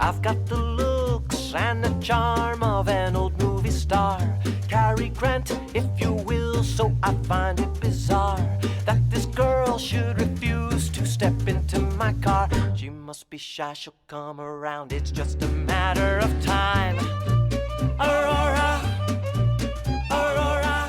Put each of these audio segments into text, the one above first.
I've got the looks and the charm of an old movie star. Cary Grant, if you will, so I find it bizarre that this girl should refuse to step into my car. She must be shy, she'll come around, it's just a matter of time. Aurora, Aurora.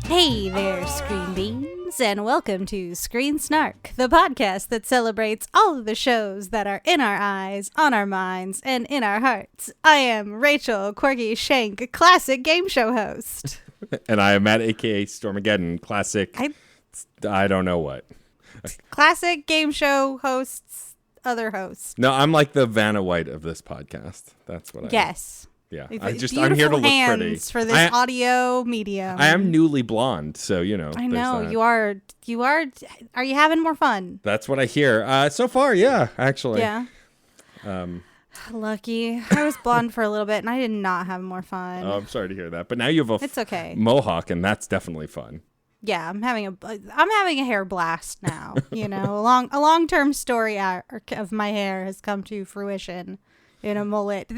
Hey there, Screen Beans, and welcome to Screen Snark, the podcast that celebrates all of the shows that are in our eyes, on our minds, and in our hearts. I am Rachel Corgi Shank, classic game show host. And I am Matt, a.k.a. Stormageddon, classic, I don't know what. Classic game show hosts, other hosts. No, I'm like the Vanna White of this podcast. That's what I am. Yes. Yeah, I'm here to look pretty. For this audio medium. I am newly blonde, so you know. I know you are. Are you having more fun? That's what I hear. So far, yeah, actually. Yeah. Lucky. I was blonde for a little bit, and I did not have more fun. Oh, I'm sorry to hear that, but now you have It's okay. mohawk, and that's definitely fun. Yeah, I'm having a hair blast now. You know, a long-term story arc of my hair has come to fruition in a mullet.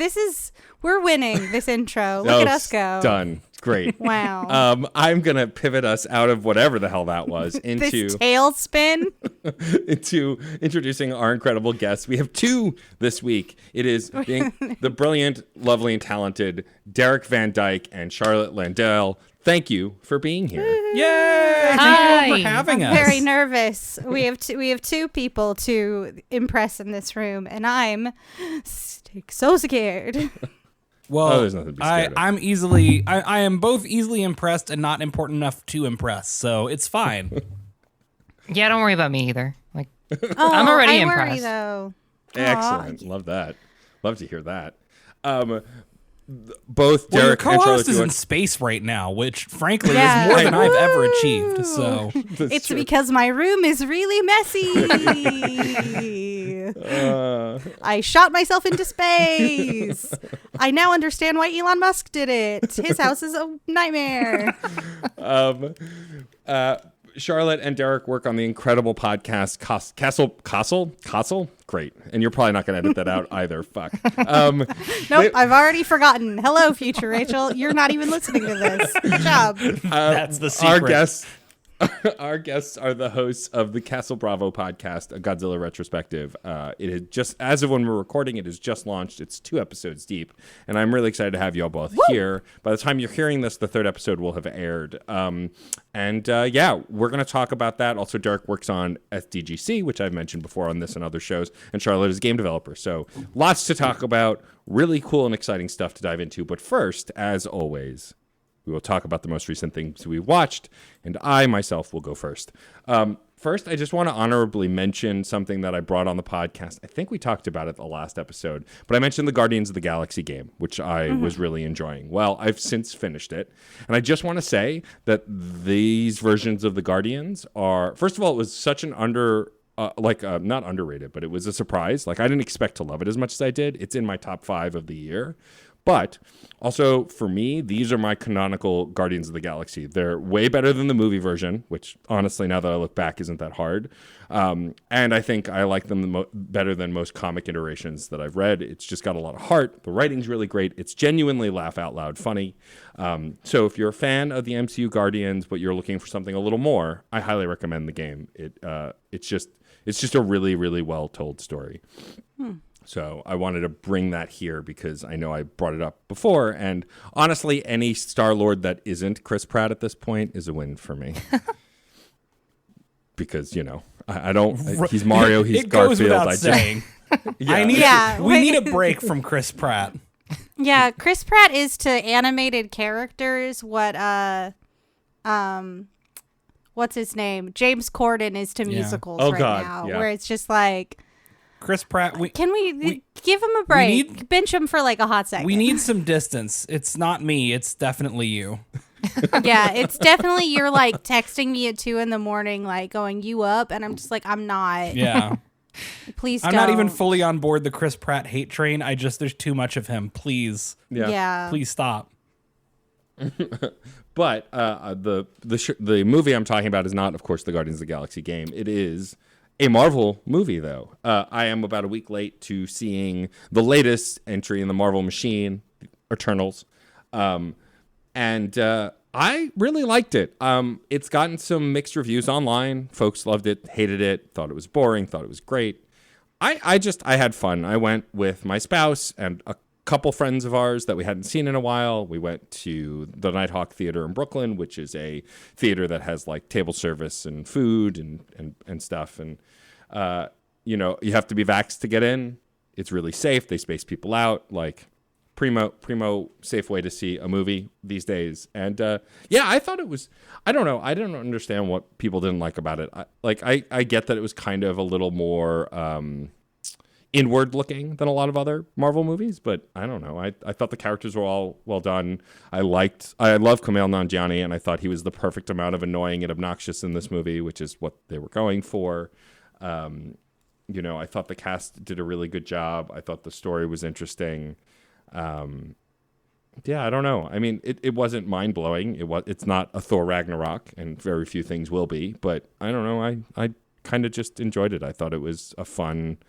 We're winning this intro. Look at us go. Done. Great. Wow. I'm going to pivot us out of whatever the hell that was into this tailspin. into introducing our incredible guests. We have two this week. It is the brilliant, lovely, and talented Derek Van Dyke and Charlotte Landale. Thank you for being here. Yay! Thank you for having us. Very nervous. We have two people to impress in this room, and I'm so scared. Well, there's nothing to be scared of. I am both easily impressed and not important enough to impress, so it's fine. Yeah, don't worry about me either. I'm already impressed. Worry, though. Excellent. Love that. Love to hear that. Both Well, your Derek and Charlotte co-host is in space right now, which frankly is more than I've ever achieved. So it's true. Because my room is really messy. I shot myself into space. I now understand why Elon Musk did it. His house is a nightmare. Charlotte and Derek work on the incredible podcast Castle. Great. And you're probably not going to edit that out either. Fuck. Nope, I've already forgotten. Hello, future Rachel. You're not even listening to this. Good job. that's the secret. Our guests are the hosts of the Castle Bravo podcast, a Godzilla retrospective. It is just, as of when we're recording, it is just launched. It's 2 episodes deep, and I'm really excited to have you all both here. By the time you're hearing this, the 3rd episode will have aired. We're going to talk about that. Also, Derek works on SDGC, which I've mentioned before on this and other shows, and Charlotte is a game developer. So lots to talk about, really cool and exciting stuff to dive into. But first, as always, we will talk about the most recent things we watched, and I myself will go first. First, I just want to honorably mention something that I brought on the podcast. I think we talked about it the last episode, but I mentioned the Guardians of the Galaxy game, which I was really enjoying. Well, I've since finished it, and I just want to say that these versions of the Guardians are, first of all, it was such an not underrated, but it was a surprise. I didn't expect to love it as much as I did. It's in my top 5 of the year. But also, for me, these are my canonical Guardians of the Galaxy. They're way better than the movie version, which, honestly, now that I look back, isn't that hard. And I think I like them better than most comic iterations that I've read. It's just got a lot of heart. The writing's really great. It's genuinely laugh-out-loud funny. So if you're a fan of the MCU Guardians, but you're looking for something a little more, I highly recommend the game. It's just a really, really well-told story. So I wanted to bring that here because I know I brought it up before. And honestly, any Star-Lord that isn't Chris Pratt at this point is a win for me. Because, I don't... He's Mario, he's it Garfield. Goes without saying. We need a break from Chris Pratt. Yeah, Chris Pratt is to animated characters what... what's his name? James Corden is to musicals now. Yeah. Where it's just like... Chris Pratt, can we give him a break? Bench him for a hot second. We need some distance. It's not me. It's definitely you. Yeah, it's definitely you're texting me at 2 a.m, going, you up? And I'm just I'm not. Yeah. Please I'm don't. not even fully on board the Chris Pratt hate train. There's too much of him. Please. Yeah. Please stop. But the movie I'm talking about is not, of course, the Guardians of the Galaxy game. It is a Marvel movie, though. I am about a week late to seeing the latest entry in the Marvel machine, Eternals. And I really liked it. It's gotten some mixed reviews online. Folks loved it, hated it, thought it was boring, thought it was great. I had fun. I went with my spouse and a couple friends of ours that we hadn't seen in a while. We went to the Nighthawk Theater in Brooklyn, which is a theater that has like table service and food and stuff. And, you have to be vaxxed to get in. It's really safe. They space people out. Like primo safe way to see a movie these days. And I thought it was, I don't know. I didn't understand what people didn't like about it. I get that it was kind of a little more inward looking than a lot of other Marvel movies, but I don't know. I thought the characters were all well done. I love Kumail Nanjiani, and I thought he was the perfect amount of annoying and obnoxious in this movie, which is what they were going for. I thought the cast did a really good job. I thought the story was interesting. I don't know. I mean, it wasn't mind blowing. It's not a Thor Ragnarok, and very few things will be. But I don't know. I kind of just enjoyed it. I thought it was a fun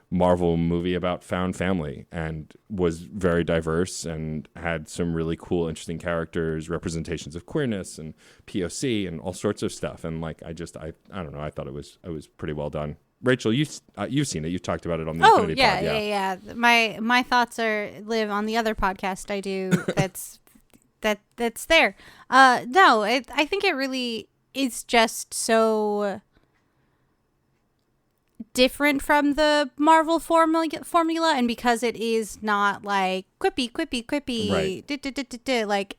Marvel movie about found family and was very diverse and had some really cool, interesting characters, representations of queerness and POC and all sorts of stuff. And like, I don't know. I thought it was pretty well done. Rachel, you've seen it. You've talked about it on the Infinity Pod. Yeah. My thoughts live on the other podcast I do. That's there. No, I think it really is just so different from the Marvel formula, and because it is not like quippy, right. Like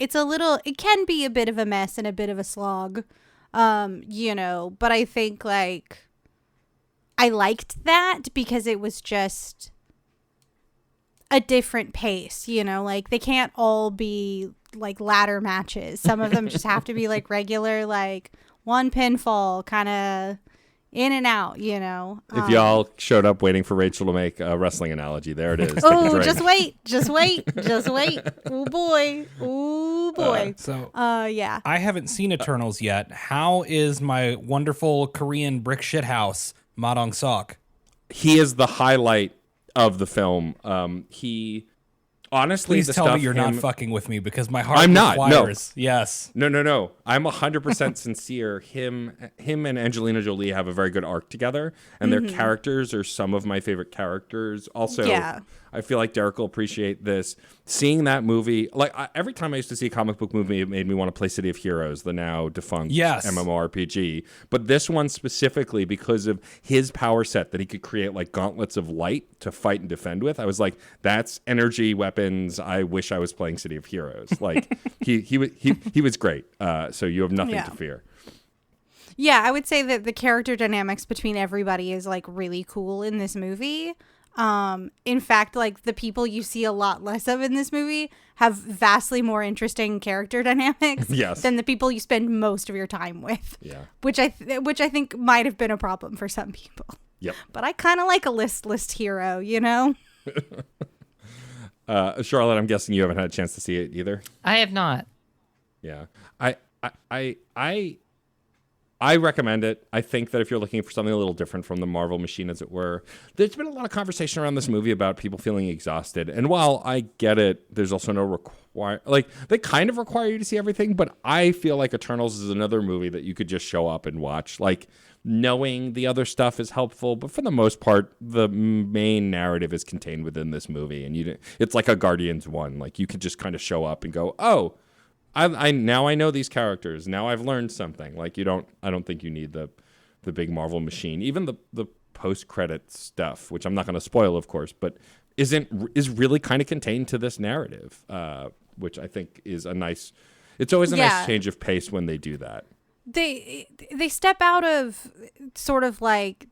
it can be a bit of a mess and a bit of a slog, but I think like I liked that because it was just a different pace, like they can't all be like ladder matches. Some of them just have to be like regular, like one pinfall kind of in and out, If y'all showed up waiting for Rachel to make a wrestling analogy, there it is. Oh, just wait. Oh boy. Yeah. I haven't seen Eternals yet. How is my wonderful Korean brick shit house, Ma Dong-seok? He is the highlight of the film. Honestly, please tell me you're not fucking with me, because my heart I'm not. requires. No. Yes. No. I'm 100% sincere. Him and Angelina Jolie have a very good arc together, and their characters are some of my favorite characters. Also, I feel like Derek will appreciate this. Seeing that movie, like every time I used to see a comic book movie, it made me want to play City of Heroes, the now defunct MMORPG. But this one specifically, because of his power set that he could create like gauntlets of light to fight and defend with, I was like, that's energy weapons. I wish I was playing City of Heroes. Like he was great. So you have nothing to fear. Yeah, I would say that the character dynamics between everybody is like really cool in this movie. In fact, like the people you see a lot less of in this movie have vastly more interesting character dynamics than the people you spend most of your time with. Yeah. Which I think might have been a problem for some people. Yep. But I kind of like a list hero, Charlotte, I'm guessing you haven't had a chance to see it either. I have not. Yeah. I recommend it. I think that if you're looking for something a little different from the Marvel machine, as it were, there's been a lot of conversation around this movie about people feeling exhausted. And while I get it, there's also no they kind of require you to see everything, but I feel like Eternals is another movie that you could just show up and watch. Like, knowing the other stuff is helpful, but for the most part, the main narrative is contained within this movie. And it's like a Guardians 1. Like, you could just kind of show up and go, oh, I now I know these characters. Now I've learned something. Like, I don't think you need the big Marvel machine. Even the post-credit stuff, which I'm not going to spoil, of course, but is really kind of contained to this narrative, which I think is it's always a nice change of pace when they do that. They step out of sort of like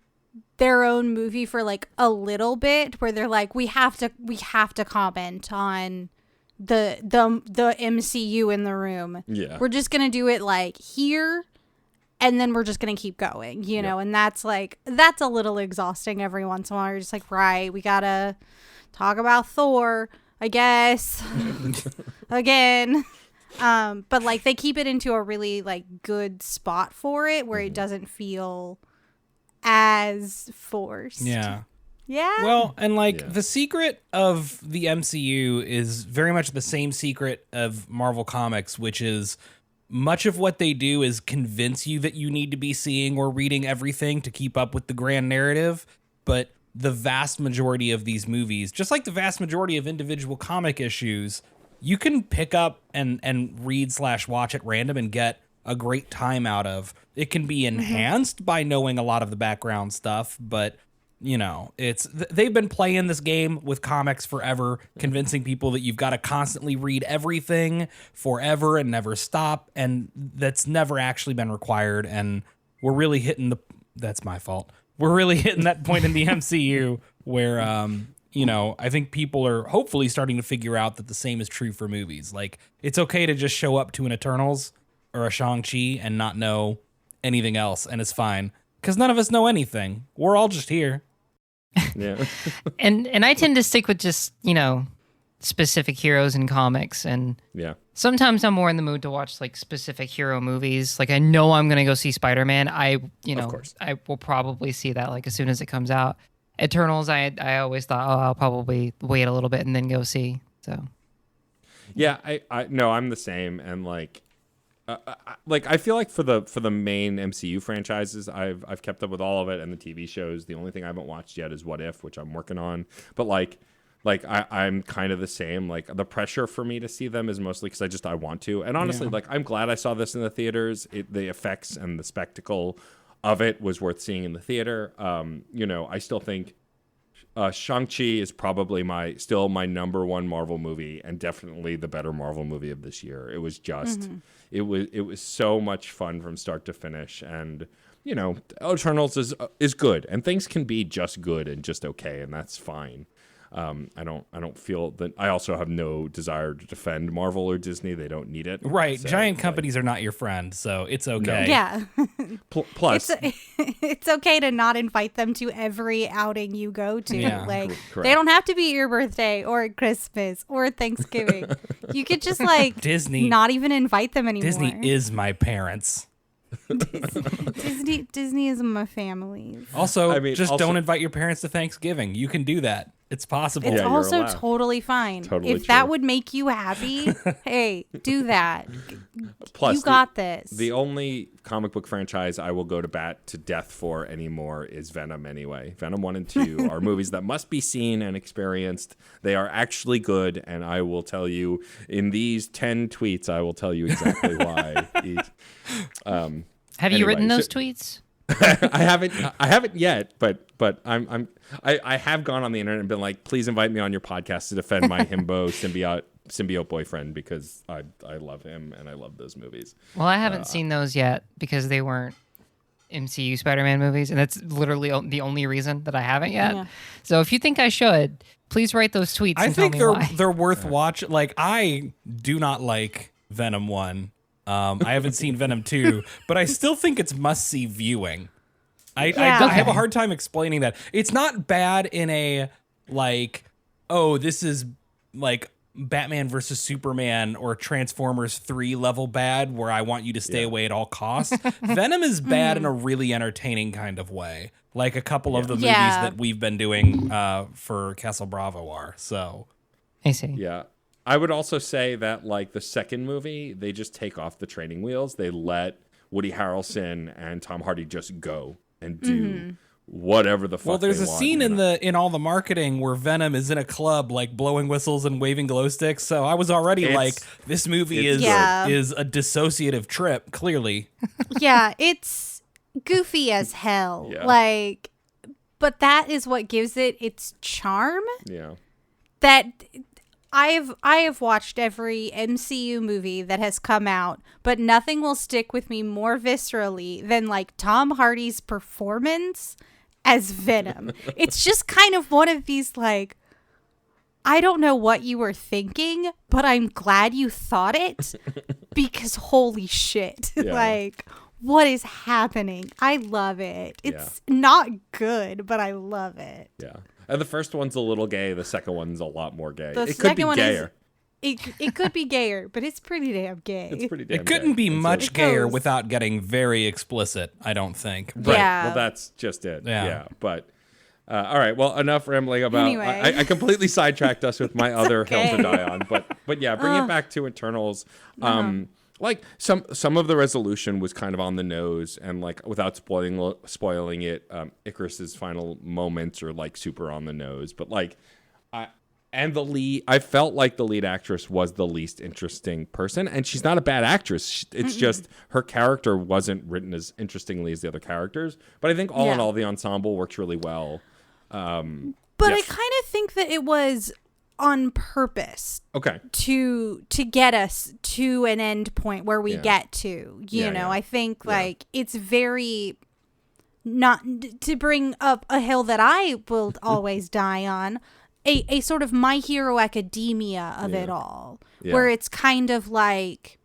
their own movie for like a little bit, where they're like, we have to comment on the MCU in the room. Yeah. We're just going to do it like here, and then we're just going to keep going, know, and that's a little exhausting every once in a while. You're just like, right, we got to talk about Thor, I guess, again. But like they keep it into a really like good spot for it, where it doesn't feel as forced. Yeah. Yeah. Well, and like the secret of the MCU is very much the same secret of Marvel Comics, which is much of what they do is convince you that you need to be seeing or reading everything to keep up with the grand narrative. But the vast majority of these movies, just like the vast majority of individual comic issues, you can pick up and read/watch at random and get a great time out of. It can be enhanced by knowing a lot of the background stuff, but you know, they've been playing this game with comics forever, convincing people that you've got to constantly read everything forever and never stop, and that's never actually been required. And we're really hitting that's my fault. We're really hitting that point in the MCU where, you know, I think people are hopefully starting to figure out that the same is true for movies. Like, it's okay to just show up to an Eternals or a Shang-Chi and not know anything else, and it's fine. Because none of us know anything. We're all just here. Yeah. and I tend to stick with just, you know, specific heroes in comics. And sometimes I'm more in the mood to watch like specific hero movies. Like I know I'm going to go see Spider-Man. I will probably see that like as soon as it comes out. Eternals, I always thought, I'll probably wait a little bit and then go see. So. Yeah, I'm the same. And like I feel like for the main MCU franchises, I've kept up with all of it, and the TV shows. The only thing I haven't watched yet is What If, which I'm working on. But I'm kind of the same. Like the pressure for me to see them is mostly because I want to. And honestly, like I'm glad I saw this in the theaters. The effects and the spectacle of it was worth seeing in the theater. You know, I still think Shang-Chi is probably still my number one Marvel movie, and definitely the better Marvel movie of this year. It was just, it was so much fun from start to finish. And, you know, Eternals is good, and things can be just good and just okay, and that's fine. I don't feel that. I also have no desire to defend Marvel or Disney. They don't need it. Right. So, giant companies are not your friend, so it's okay. No. Yeah. Plus, it's okay to not invite them to every outing you go to. Yeah. Like Correct. they don't have to be at your birthday or Christmas or Thanksgiving. You could just like Disney not even invite them anymore. Disney is my parents. Disney is my family's. Also, I mean, don't invite your parents to Thanksgiving. You can do that. It's possible. It's Yeah, you're also allowed. totally fine. Totally if that true. would make you happy, hey, do that. Plus, you got this. The only comic book franchise I will go to bat to death for anymore is Venom anyway. Venom 1 and 2 are movies that must be seen and experienced. They are actually good, and I will tell you in these 10 tweets, I will tell you exactly why. Have you written those tweets? I haven't yet, but I have gone on the internet and been like, please invite me on your podcast to defend my himbo symbiote boyfriend, because I love him and I love those movies. Well, I haven't seen those yet because they weren't MCU Spider-Man movies, and that's literally the only reason that I haven't yet. Yeah. So if you think I should, please write those tweets I and think tell me why. they're worth watching. Like, I do not like Venom 1. I haven't seen Venom 2, but I still think it's must-see viewing. I have a hard time explaining that. It's not bad in a, like, oh, this is, like, Batman versus Superman or Transformers 3 level bad, where I want you to stay away at all costs. Venom is bad in a really entertaining kind of way, like a couple of the movies that we've been doing for Castle Bravo are. So I see. Yeah. I would also say that, like, the second movie, they just take off the training wheels. They let Woody Harrelson and Tom Hardy just go and do whatever the fuck. Well, there's they a want, scene you know? in all the marketing where Venom is in a club, like blowing whistles and waving glow sticks. So I was already like, this movie is a dissociative trip, clearly. Yeah, it's goofy as hell. Yeah. Like, but that is what gives it its charm. Yeah. That I have watched every MCU movie that has come out, but nothing will stick with me more viscerally than like Tom Hardy's performance as Venom. It's just kind of one of these, like, I don't know what you were thinking, but I'm glad you thought it, because holy shit. Yeah. Like, what is happening? I love it. It's not good, but I love it. Yeah. And the first one's a little gay. The second one's a lot more gay. The It could be second one gayer. it could be gayer, but it's pretty damn gay. It's pretty damn It couldn't gay. be And much so- gayer without getting very explicit, I don't think. Right. Yeah. Well, that's just it. Yeah. Yeah. But all right. Well, enough rambling about. Anyway. I completely sidetracked us with my other okay. hill to die on. But yeah, bring it back to Eternals. Like some of the resolution was kind of on the nose, and like without spoiling it, Icarus's final moments are like super on the nose. But like, I felt like the lead actress was the least interesting person, and she's not a bad actress. It's just her character wasn't written as interestingly as the other characters. But I think all in all, the ensemble works really well. But I kind of think that it was on purpose. Okay. To get us to an end point where we get to, you know, I think like it's very not to bring up a hill that I will always die on, a sort of My Hero Academia of it all, where it's kind of like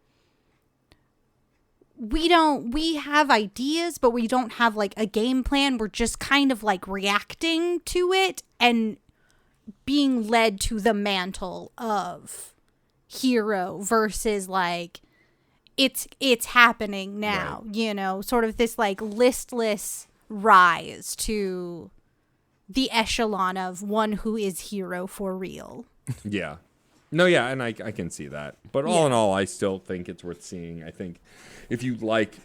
we have ideas, but we don't have like a game plan. We're just kind of like reacting to it and being led to the mantle of hero versus like it's happening now, you know, sort of this like listless rise to the echelon of one who is hero for real. Yeah. No, yeah, and I can see that. But all in all, I still think it's worth seeing. I think if you like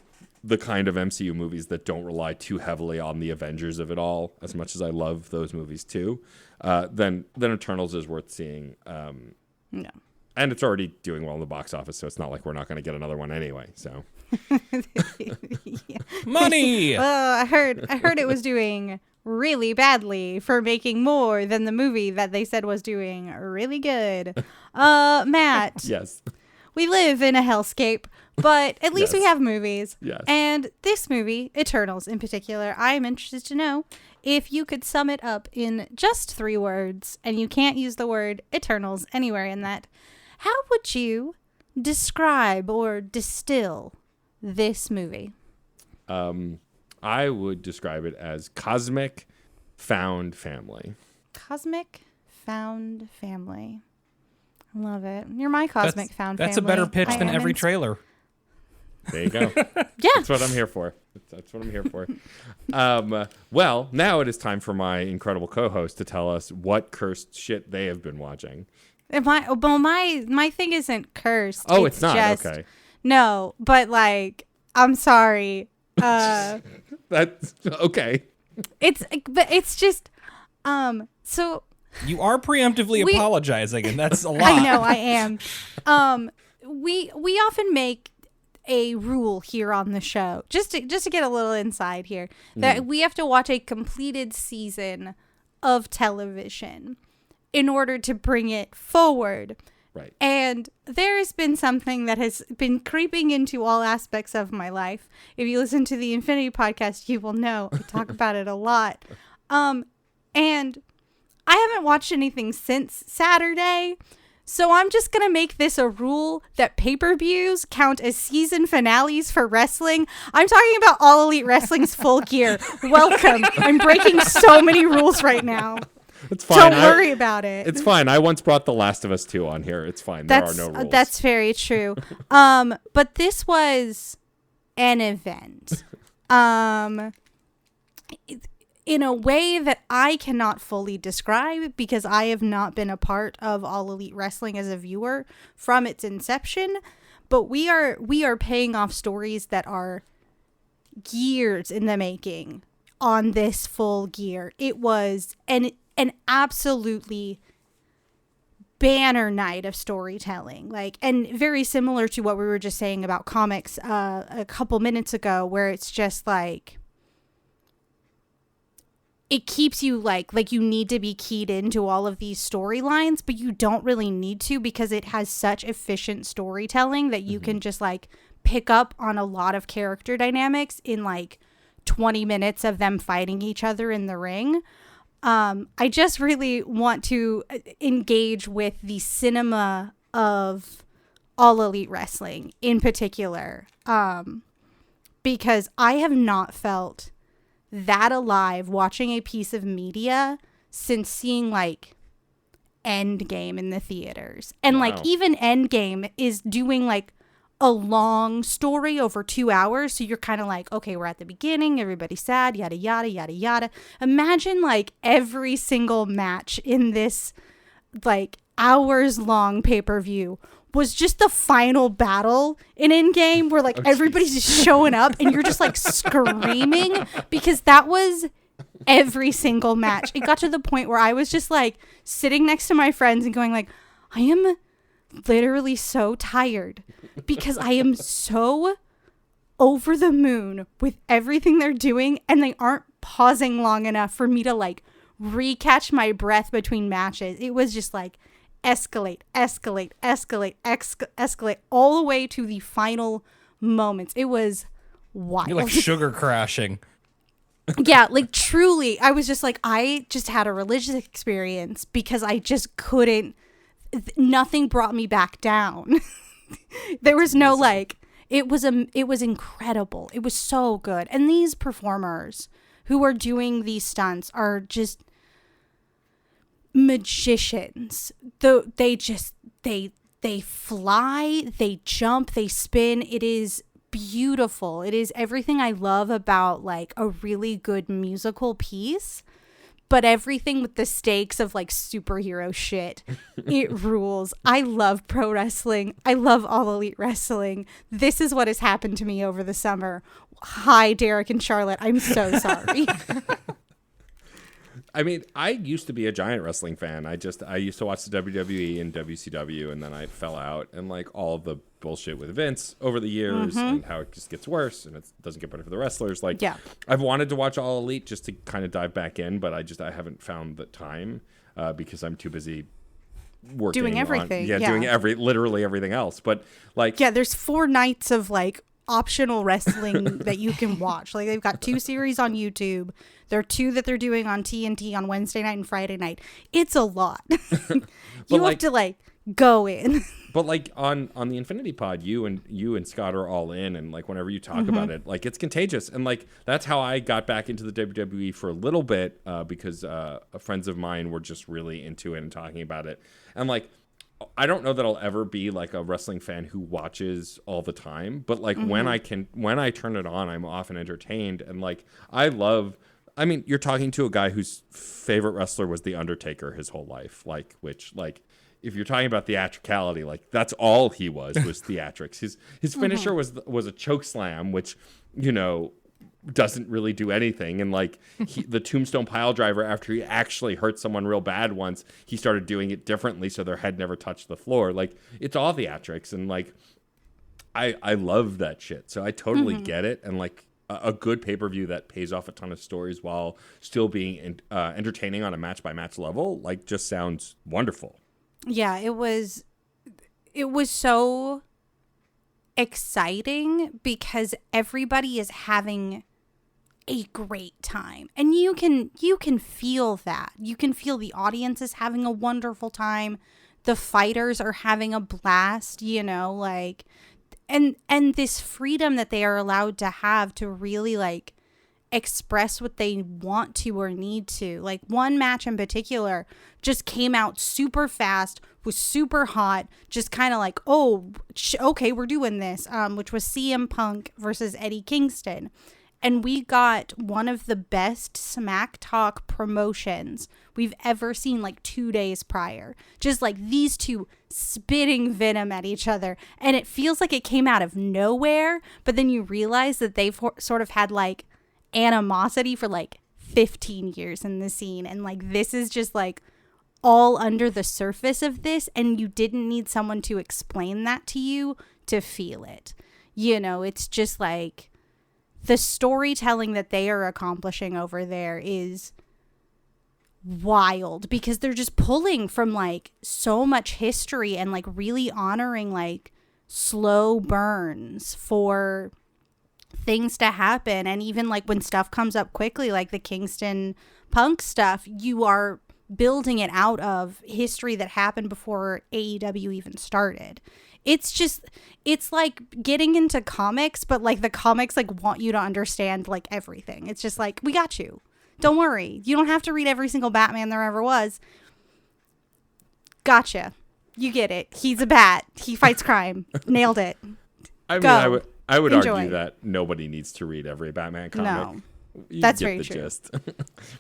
the kind of MCU movies that don't rely too heavily on the Avengers of it all, as much as I love those movies too, then Eternals is worth seeing. No. And it's already doing well in the box office, so it's not like we're not going to get another one anyway. So Money! I heard it was doing really badly for making more than the movie that they said was doing really good. Matt. yes. We live in a hellscape, but at least we have movies. Yes. And this movie, Eternals in particular, I am interested to know if you could sum it up in just 3 words, and you can't use the word Eternals anywhere in that. How would you describe or distill this movie? I would describe it as cosmic found family. Cosmic found family. I love it. You're my cosmic found family. That's a better pitch than every trailer. There you go. Yeah. That's what I'm here for. That's what I'm here for. Well, now it is time for my incredible co-host to tell us what cursed shit they have been watching. My thing isn't cursed. Oh, it's not? Just, okay. No, but like, I'm sorry. That's okay. It's just, so You are preemptively apologizing, and that's a lot. I know I am. We often make a rule here on the show, just to get a little inside here, that we have to watch a completed season of television in order to bring it forward. Right. And there has been something that has been creeping into all aspects of my life. If you listen to the Infinity podcast, you will know I talk about it a lot. And I haven't watched anything since Saturday, so I'm just going to make this a rule that pay-per-views count as season finales for wrestling. I'm talking about All Elite Wrestling's Full Gear. Welcome. I'm breaking so many rules right now. It's fine. Don't worry about it. It's fine. I once brought The Last of Us 2 on here. It's fine. There are no rules. That's very true. But this was an event. In a way that I cannot fully describe because I have not been a part of All Elite Wrestling as a viewer from its inception. But we are paying off stories that are years in the making on this Full Gear. It was an absolutely banner night of storytelling, like, and very similar to what we were just saying about comics a couple minutes ago, where it's just like it keeps you like you need to be keyed into all of these storylines, but you don't really need to because it has such efficient storytelling that you can just like pick up on a lot of character dynamics in like 20 minutes of them fighting each other in the ring. I just really want to engage with the cinema of All Elite Wrestling in particular, because I have not felt that alive watching a piece of media since seeing like Endgame in the theaters. And Wow. like even Endgame is doing like a long story over 2 hours. So you're kind of like, okay, we're at the beginning. Everybody's sad, yada, yada, yada, yada. Imagine like every single match in this like hours long pay-per-view was just the final battle in Endgame where like everybody's just showing up and you're just like screaming because that was every single match. It got to the point where I was just like sitting next to my friends and going like, I am literally so tired because I am so over the moon with everything they're doing and they aren't pausing long enough for me to like recatch my breath between matches. It was just like escalate all the way to the final moments. It was wild. You're like sugar crashing. Yeah, like truly, I was just like, I just had a religious experience because I just couldn't, nothing brought me back down. There was no like, it was incredible. It was so good. And these performers who are doing these stunts are just magicians. They fly, they jump, they spin. It is beautiful. It is everything I love about like a really good musical piece, but everything with the stakes of like superhero shit. It rules. I love pro wrestling. I love All Elite Wrestling. This is what has happened to me over the summer. Hi, Derek and Charlotte. I'm so sorry. I mean, I used to be a giant wrestling fan. I used to watch the WWE and WCW, and then I fell out, and like all the bullshit with Vince over the years, and how it just gets worse, and it doesn't get better for the wrestlers. Like, yeah. I've wanted to watch All Elite just to kind of dive back in, but I haven't found the time because I'm too busy working doing everything. Doing literally everything else. But like, yeah, there's 4 nights of like optional wrestling that you can watch. Like they've got 2 series on YouTube. There are 2 that they're doing on TNT on Wednesday night and Friday night. It's a lot. You have to like go in. But like on the Infinity Pod, you and Scott are all in, and like whenever you talk about it, like it's contagious. And like that's how I got back into the WWE for a little bit because friends of mine were just really into it and talking about it. And like I don't know that I'll ever be like a wrestling fan who watches all the time, but like when I turn it on, I'm often entertained. And like I mean, you're talking to a guy whose favorite wrestler was The Undertaker his whole life, like, which, like, if you're talking about theatricality, like, that's all he was theatrics. His finisher was a choke slam, which, you know, doesn't really do anything. And, like, the tombstone pile driver, after he actually hurt someone real bad once, he started doing it differently so their head never touched the floor. Like, it's all theatrics. And, like, I love that shit. So I totally get it. And, like, a good pay-per-view that pays off a ton of stories while still being entertaining on a match-by-match level, like, just sounds wonderful. Yeah, it was so exciting because everybody is having a great time. And you can feel that. You can feel the audience is having a wonderful time. The fighters are having a blast, you know, like... And this freedom that they are allowed to have to really like express what they want to or need to. Like one match in particular just came out super fast, was super hot, just kind of like, oh, okay, we're doing this, which was CM Punk versus Eddie Kingston. And we got one of the best smack talk promotions we've ever seen, like 2 days prior. Just like these two spitting venom at each other. And it feels like it came out of nowhere. But then you realize that they've sort of had like animosity for like 15 years in the scene. And like this is just like all under the surface of this. And you didn't need someone to explain that to you to feel it. You know, it's just like... the storytelling that they are accomplishing over there is wild because they're just pulling from like so much history and like really honoring like slow burns for things to happen. And even like when stuff comes up quickly, like the Kingston Punk stuff, you are building it out of history that happened before AEW even started. It's like getting into comics, but like the comics like want you to understand like everything. It's just like, we got you. Don't worry. You don't have to read every single Batman there ever was. Gotcha. You get it. He's a bat. He fights crime. Nailed it. I mean, Go. I would Enjoy. argue that nobody needs to read every Batman comic. No. You That's get very the true. Gist.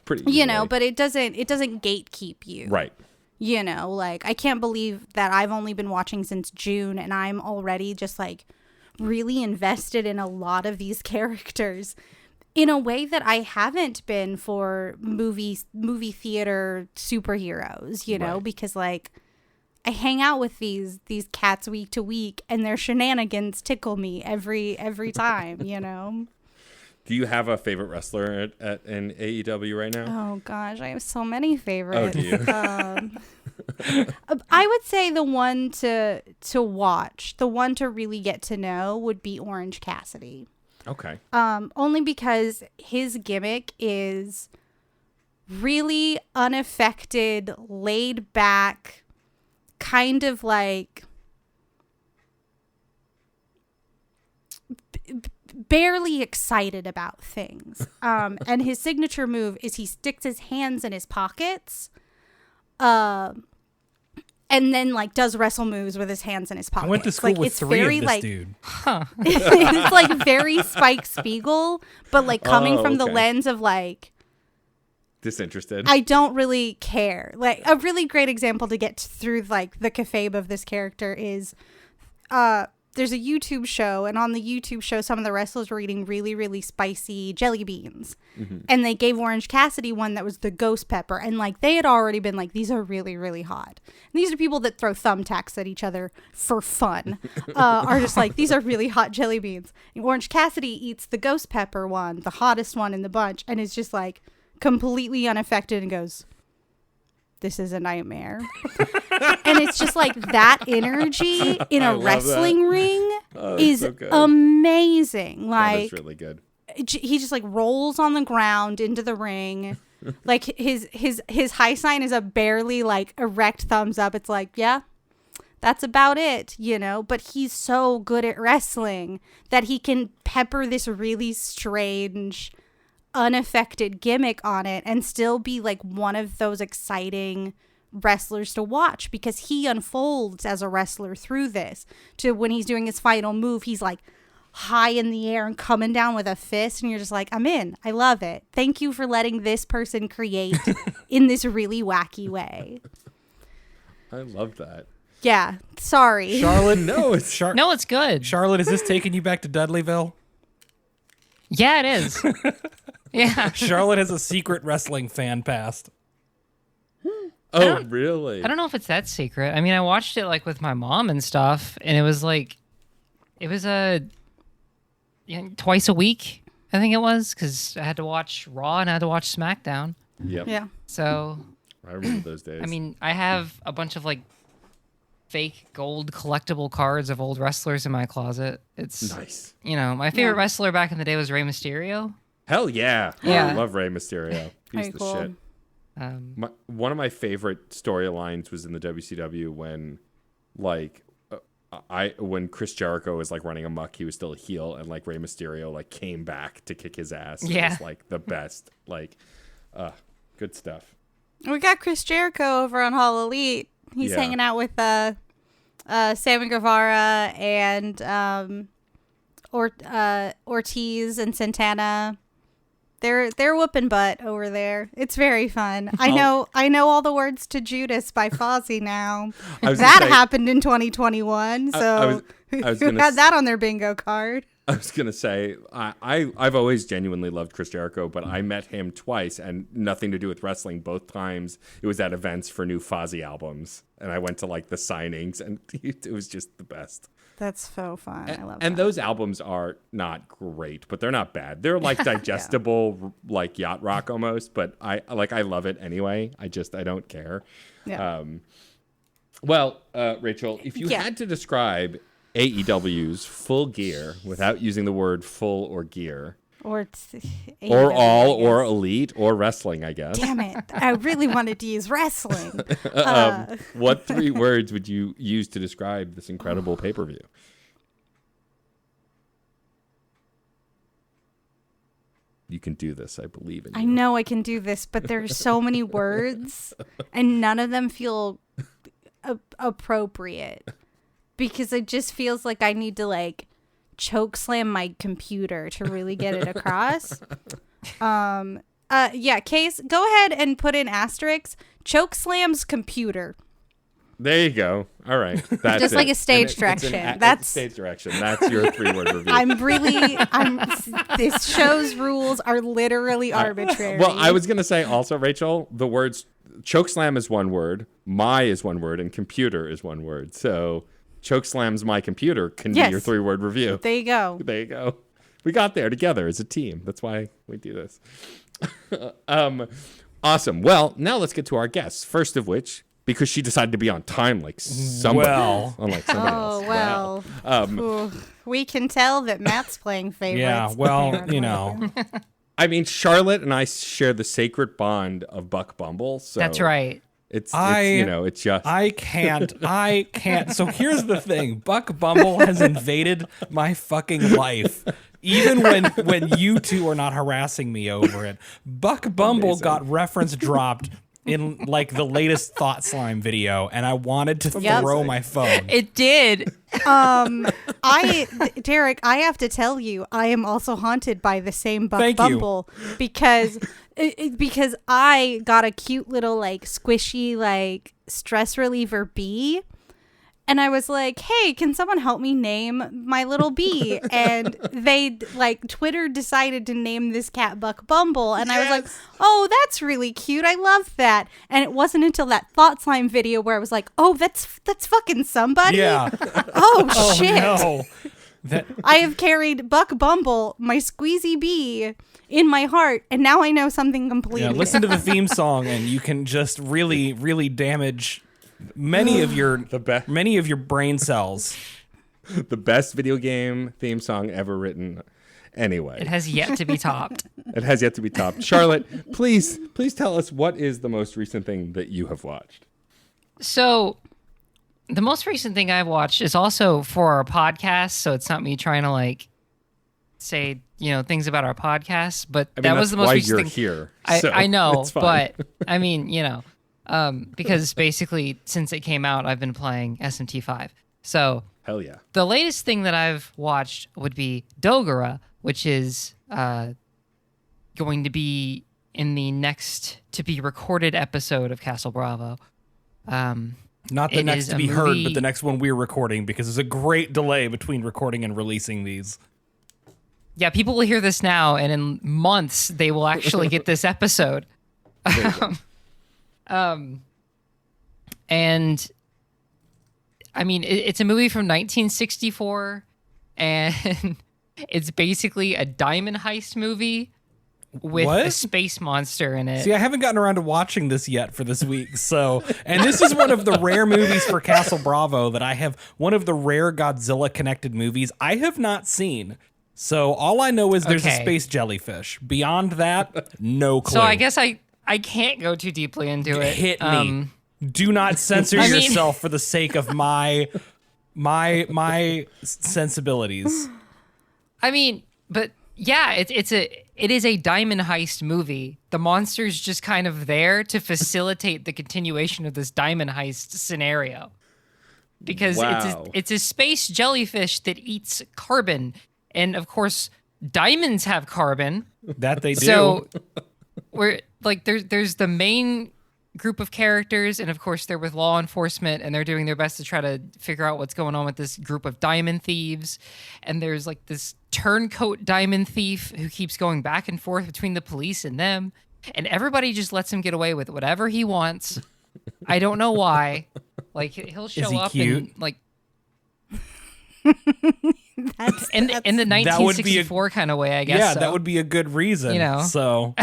Pretty You easily. know, but it doesn't gatekeep you. Right. You know, like, I can't believe that I've only been watching since June and I'm already just like really invested in a lot of these characters in a way that I haven't been for movie theater superheroes, you know, Right. because like I hang out with these cats week to week and their shenanigans tickle me every time, you know. Do you have a favorite wrestler in AEW right now? Oh gosh, I have so many favorites. Oh, do you? I would say the one to watch, the one to really get to know would be Orange Cassidy. Okay. Only because his gimmick is really unaffected, laid back, kind of like barely excited about things. And his signature move is he sticks his hands in his pockets. And then like does wrestle moves with his hands in his pockets. I went to school like, with it's 3 very, of this like, dude. It's like very Spike Spiegel, but like coming from the okay. lens of like, Disinterested. I don't really care. Like a really great example to get through like the kayfabe of this character is there's a YouTube show, and on the YouTube show some of the wrestlers were eating really, really spicy jelly beans. Mm-hmm. And they gave Orange Cassidy one that was the ghost pepper, and like they had already been like, these are really, really hot. And these are people that throw thumbtacks at each other for fun. Are just like, these are really hot jelly beans. And Orange Cassidy eats the ghost pepper one, the hottest one in the bunch, and is just like completely unaffected and goes, this is a nightmare. And it's just like that energy in I a love wrestling that. ring Oh, is so good. amazing. That Like is really good. he just like rolls on the ground into the ring. Like his high sign is a barely like erect thumbs up. It's like, yeah, that's about it, you know, but he's so good at wrestling that he can pepper this really strange, unaffected gimmick on it and still be like one of those exciting wrestlers to watch, because he unfolds as a wrestler through this. To when he's doing his final move, he's like high in the air and coming down with a fist, and you're just like, I'm in. I love it. Thank you for letting this person create in this really wacky way. I love that. Yeah, sorry. Charlotte, No, it's No, it's good. Charlotte, is this taking you back to Dudleyville? Yeah, it is. Yeah. Charlotte has a secret wrestling fan past. Oh, really? I don't know if it's that secret. I mean, I watched it like with my mom and stuff, and it was twice a week, I think it was, because I had to watch Raw and I had to watch SmackDown. Yep. Yeah. So, I remember those days. I mean, I have a bunch of like fake gold collectible cards of old wrestlers in my closet. It's nice. You know, my favorite Yeah. wrestler back in the day was Rey Mysterio. Hell yeah. Yeah. I love Rey Mysterio. He's Very the cool. shit. One of my favorite storylines was in the WCW when, like, when Chris Jericho was like running amok, he was still a heel, and like Rey Mysterio like came back to kick his ass. It Yeah. was like the best. Like, good stuff. We got Chris Jericho over on Hall Elite. He's Yeah. hanging out with Sammy Guevara and Ortiz and Santana. They're whooping butt over there. It's very fun. I know all the words to Judas by Fozzy now. I was That gonna say- happened in 2021. So I was who gonna had s- that on their bingo card? I was gonna say I've always genuinely loved Chris Jericho, but I met him twice and nothing to do with wrestling. Both times it was at events for new Fozzy albums, and I went to like the signings, and it was just the best. That's so fun. I love And that. those albums are not great, but they're not bad. They're like digestible, like yacht rock almost. But I love it anyway. I don't care. Yeah. Well, Rachel, if you Yeah. had to describe AEW's full gear without using the word full or gear, Or it's or AEW, all, I or guess. elite, or wrestling, I guess. Damn it. I really wanted to use wrestling. What 3 words would you use to describe this incredible pay-per-view? You can do this. I believe in you. I know I can do this, but there are so many words and none of them feel appropriate because it just feels like I need to like choke slam my computer to really get it across. Yeah, Case, go ahead and put in asterisks. Choke slams computer. There you go. All right. That's just like a stage direction. That's stage direction. That's your 3-word review. This show's rules are literally arbitrary. Well, I was going to say also, Rachel, the words chokeslam is one word, my is one word, and computer is one word. So chokeslams my computer can be your 3-word review. There you go. There you go. We got there together as a team. That's why we do this. Awesome. Well, now let's get to our guests. First of which, because she decided to be on time like somebody else, unlike somebody else. Oh, well. Ooh, we can tell that Matt's playing favorites. Yeah, well, you know. I mean, Charlotte and I share the sacred bond of Buck Bumble. So That's right. It's just. I can't. So here's the thing. Buck Bumble has invaded my fucking life. Even when you two are not harassing me over it. Buck Bumble got reference dropped in like the latest Thought Slime video, and I wanted to throw my phone. It did. Derek, I have to tell you, I am also haunted by the same Buck Thank Bumble because I got a cute little like squishy like stress reliever bee. And I was like, hey, can someone help me name my little bee? And they, like, Twitter decided to name this cat Buck Bumble. And I was like, oh, that's really cute. I love that. And it wasn't until that Thought Slime video where I was like, oh, that's fucking somebody? Yeah. Oh, shit. No. I have carried Buck Bumble, my squeezy bee, in my heart. And now I know something completely Yeah, listen to the theme song, and you can just really, really damage many of your brain cells. The best video game theme song ever written. Anyway, It has yet to be topped. it has yet to be topped. Charlotte, please tell us what is the most recent thing that you have watched. So, the most recent thing I've watched is also for our podcast, so it's not me trying to like say things about our podcast, but I mean, that was the most why recent you're thing. here. I know, it's fine. but I mean, because basically since it came out, I've been playing SMT5. So Hell yeah. the latest thing that I've watched would be Dogora, which is going to be in the next to be recorded episode of Castle Bravo. Not the next to be heard, but the next one we're recording, because there's a great delay between recording and releasing these. Yeah, people will hear this now, and in months they will actually get this episode. And I mean, it's a movie from 1964, and it's basically a diamond heist movie with a space monster in it. See, I haven't gotten around to watching this yet for this week. So, and this is one of the rare movies for Castle Bravo that I have, one of the rare Godzilla connected movies I have not seen. So all I know is there's a space jellyfish. Beyond that, no clue. So I guess I can't go too deeply into it. Hit me. Do not censor yourself for the sake of my sensibilities. I mean, but yeah, it is a diamond heist movie. The monster's just kind of there to facilitate the continuation of this diamond heist scenario. Because it's a space jellyfish that eats carbon. And of course, diamonds have carbon. That they do. So we're like there's the main group of characters, and of course they're with law enforcement, and they're doing their best to try to figure out what's going on with this group of diamond thieves. And there's like this turncoat diamond thief who keeps going back and forth between the police and them, and everybody just lets him get away with whatever he wants. I don't know why. Like he'll show up cute? and like in the 1964 kind of way, I guess. Yeah, so. that would be a good reason. So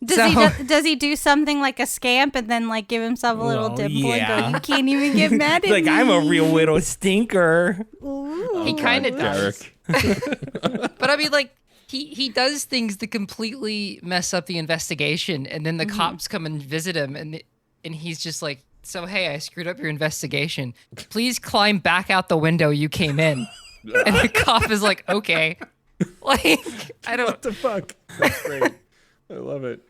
does he do something like a scamp and then like give himself a little dimple and go, you can't even get mad at like me. I'm a real widow stinker. Ooh. He kind of does. But I mean, like he does things that completely mess up the investigation, and then the cops come and visit him, and he's just like, so hey, I screwed up your investigation. Please climb back out the window you came in. And the cop is like, okay. Like, I don't. What the fuck? That's great. I love it.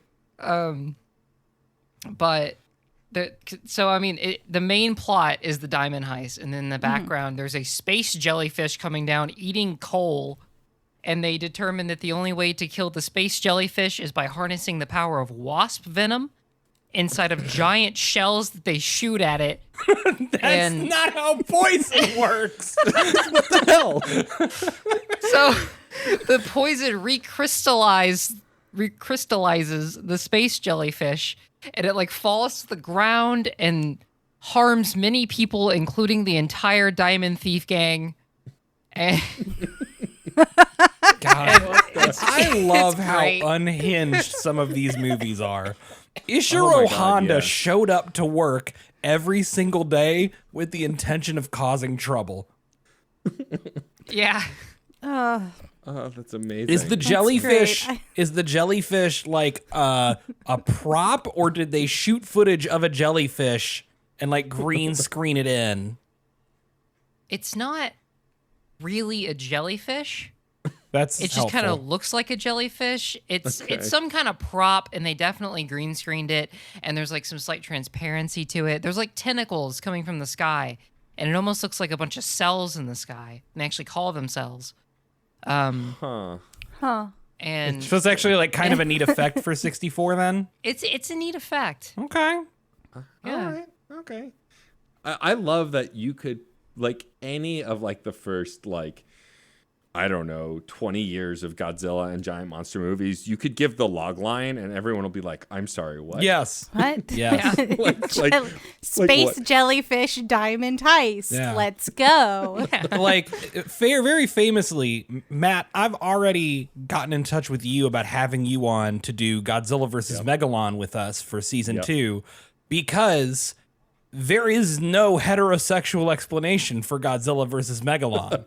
But So I mean, the main plot is the diamond heist, and then in the background there's a space jellyfish coming down eating coal, and they determine that the only way to kill the space jellyfish is by harnessing the power of wasp venom inside of giant shells that they shoot at it. That's not how poison works. What the hell? So the poison recrystallizes the space jellyfish, and it like falls to the ground and harms many people, including the entire Diamond Thief gang. And God, I love how great. unhinged some of these movies are. Ishiro Oh my God, Honda yeah. showed up to work every single day with the intention of causing trouble. yeah. Oh, that's amazing. Is the jellyfish like a prop, or did they shoot footage of a jellyfish and like green screen it in? It's not really a jellyfish. That's It just kind of looks like a jellyfish. It's some kind of prop, and they definitely green screened it. And there's like some slight transparency to it. There's like tentacles coming from the sky, and it almost looks like a bunch of cells in the sky. And they actually call them cells. And So it's actually like kind of a neat effect for 64 then? it's a neat effect. Okay. Yeah. All right. Okay. I love that you could, like, any of like the first, like, I don't know, 20 years of Godzilla and giant monster movies, you could give the log line and everyone will be like, I'm sorry, what? Yes. What? Yes. Space what? jellyfish diamond heist. Yeah. Let's go. Like, very famously, Matt, I've already gotten in touch with you about having you on to do Godzilla vs. Megalon with us for season 2, because there is no heterosexual explanation for Godzilla vs. Megalon.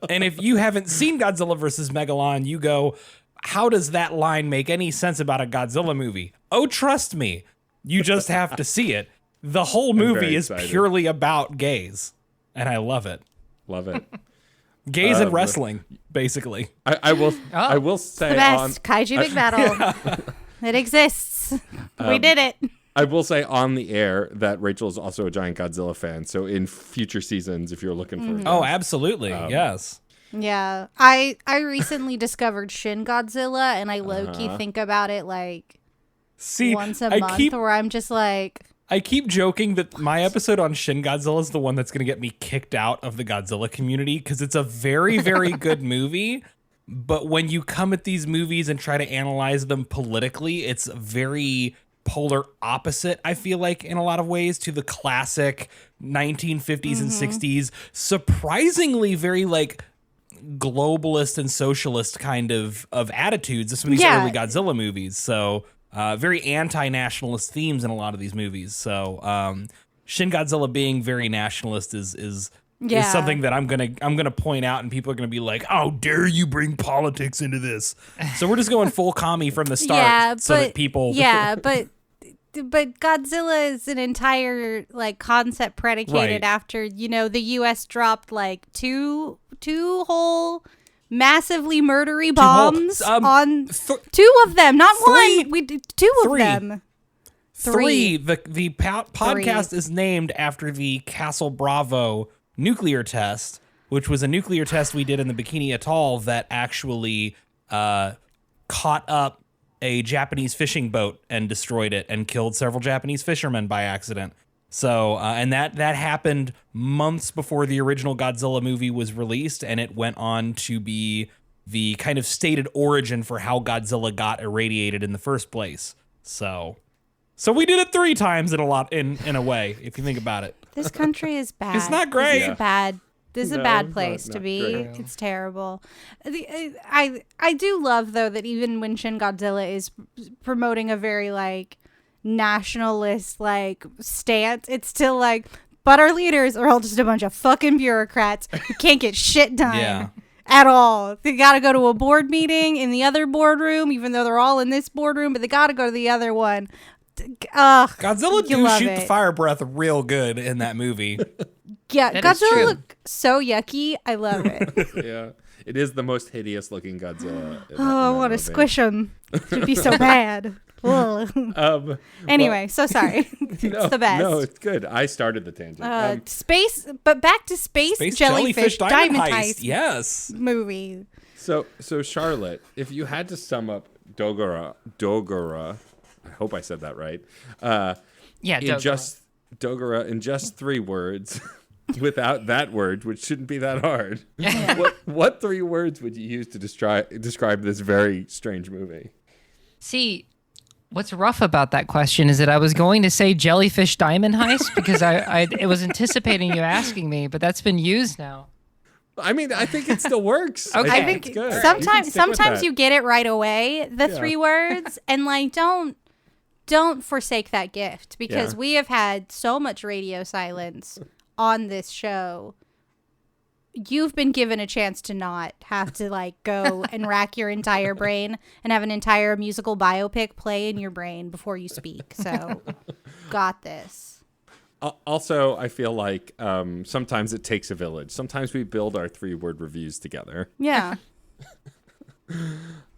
And if you haven't seen Godzilla vs. Megalon, you go, how does that line make any sense about a Godzilla movie? Oh, trust me, you just have to see it. The whole movie very is excited. purely about gays, and I love it. Love it. Gays and wrestling, basically. I will say The best kaiju big battle. It exists. We did it. I will say on the air that Rachel is also a giant Godzilla fan. So in future seasons, if you're looking for Oh, absolutely. Yes. Yeah. I recently discovered Shin Godzilla, and I low-key think about it like See, once a month, where I'm just like, I keep joking that my episode on Shin Godzilla is the one that's going to get me kicked out of the Godzilla community, because it's a very, very good movie. But when you come at these movies and try to analyze them politically, it's very polar opposite, I feel like, in a lot of ways, to the classic 1950s and 60s, surprisingly very like globalist and socialist kind of attitudes of some of these early Godzilla movies. So very anti-nationalist themes in a lot of these movies. So Shin Godzilla being very nationalist is something that I'm gonna point out, and people are gonna be like, "How dare you bring politics into this?" So we're just going full commie from the start, so that people but Godzilla is an entire like concept predicated after, the US dropped like two whole massily murdery bombs on two of them, not one. We did two of them. Three. The podcast is named after the Castle Bravo nuclear test, which was a nuclear test we did in the Bikini Atoll that actually caught up a Japanese fishing boat and destroyed it and killed several Japanese fishermen by accident. So, and that happened months before the original Godzilla movie was released, and it went on to be the kind of stated origin for how Godzilla got irradiated in the first place. So we did it 3 times in a way, if you think about it. This country is bad. It's not great. This is a bad place to be. great. It's terrible. I do love, though, that even when Shin Godzilla is promoting a very like nationalist like stance, it's still like, but our leaders are all just a bunch of fucking bureaucrats who can't get shit done. At all. They gotta go to a board meeting in the other boardroom, even though they're all in this boardroom, but they gotta go to the other one. Godzilla do shoot the fire breath real good in that movie. Yeah, That is true. Godzilla look so yucky. I love it. Yeah. It is the most hideous looking Godzilla. I want to squish him. It'd be so bad. Anyway, so sorry. It's the best. No, it's good. I started the tangent. But back to space jellyfish diamond heist. Yes. Movie. So Charlotte, if you had to sum up Dogora, I hope I said that right. Dogora in just 3 words, without that word, which shouldn't be that hard. What 3 words would you use to describe this very strange movie? See, what's rough about that question is that I was going to say jellyfish diamond heist because I was anticipating you asking me, but that's been used now. I mean, I think it still works. Okay. I think it's good. sometimes you get it right away, the 3 words, and like don't forsake that gift, because we have had so much radio silence on this show. You've been given a chance to not have to like go and rack your entire brain and have an entire musical biopic play in your brain before you speak. So got this. Also, I feel like sometimes it takes a village. Sometimes we build our 3-word reviews together. Yeah.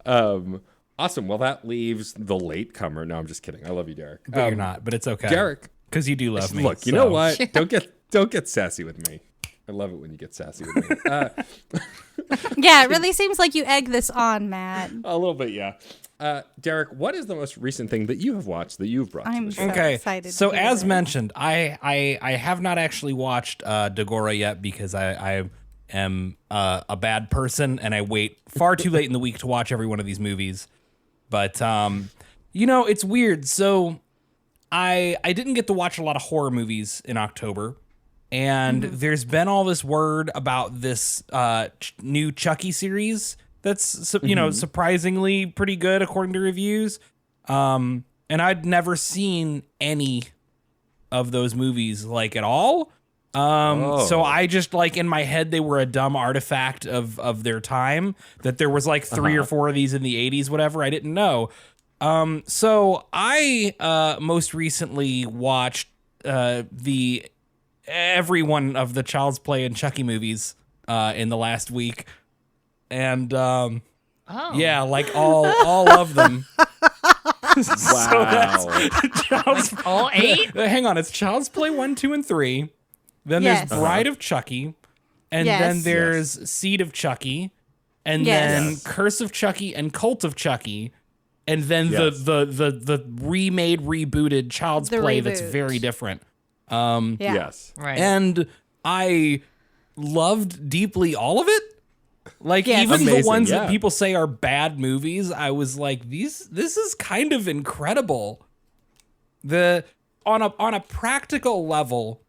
Awesome. Well, that leaves the latecomer. No, I'm just kidding. I love you, Derek. But you're not, but it's okay. Derek. Because you do love me. Look, you know what? Don't get sassy with me. I love it when you get sassy with me. Yeah, it really seems like you egg this on, Matt. A little bit, yeah. Derek, what is the most recent thing that you have watched that you've brought to the show? Okay, excited so to hear as this. mentioned, I have not actually watched Dagora yet because I am a bad person and I wait far too late in the week to watch every one of these movies. But, it's weird. So I didn't get to watch a lot of horror movies in October. And there's been all this word about this new Chucky series that's surprisingly pretty good according to reviews. And I'd never seen any of those movies like at all. So I just like in my head they were a dumb artifact of their time, that there was like 3 or 4 of these in the 80s, whatever. I didn't know. So I most recently watched every one of the Child's Play and Chucky movies in the last week. And yeah, like all of them. Wow. All 8? Hang on, it's Child's Play 1, 2, and 3. Then Yes. there's Bride of Chucky. And Yes. then there's Seed of Chucky. And then Yes. Curse of Chucky and Cult of Chucky. And then Yes. the remade, rebooted Child's The Play that's reboot. very different. Yeah. Yes. Right. And I loved deeply all of it. Like Yes. even the Amazing, ones yeah. that people say are bad movies, I was like, this is kind of incredible. On a practical level,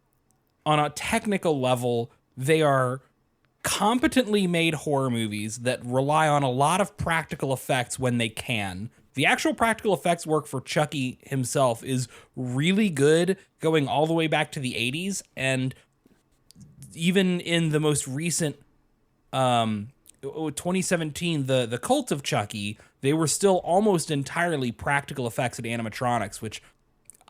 on a technical level, they are competently made horror movies that rely on a lot of practical effects when they can. The actual practical effects work for Chucky himself is really good, going all the way back to the 80s, and even in the most recent 2017, the Cult of Chucky, they were still almost entirely practical effects and animatronics, which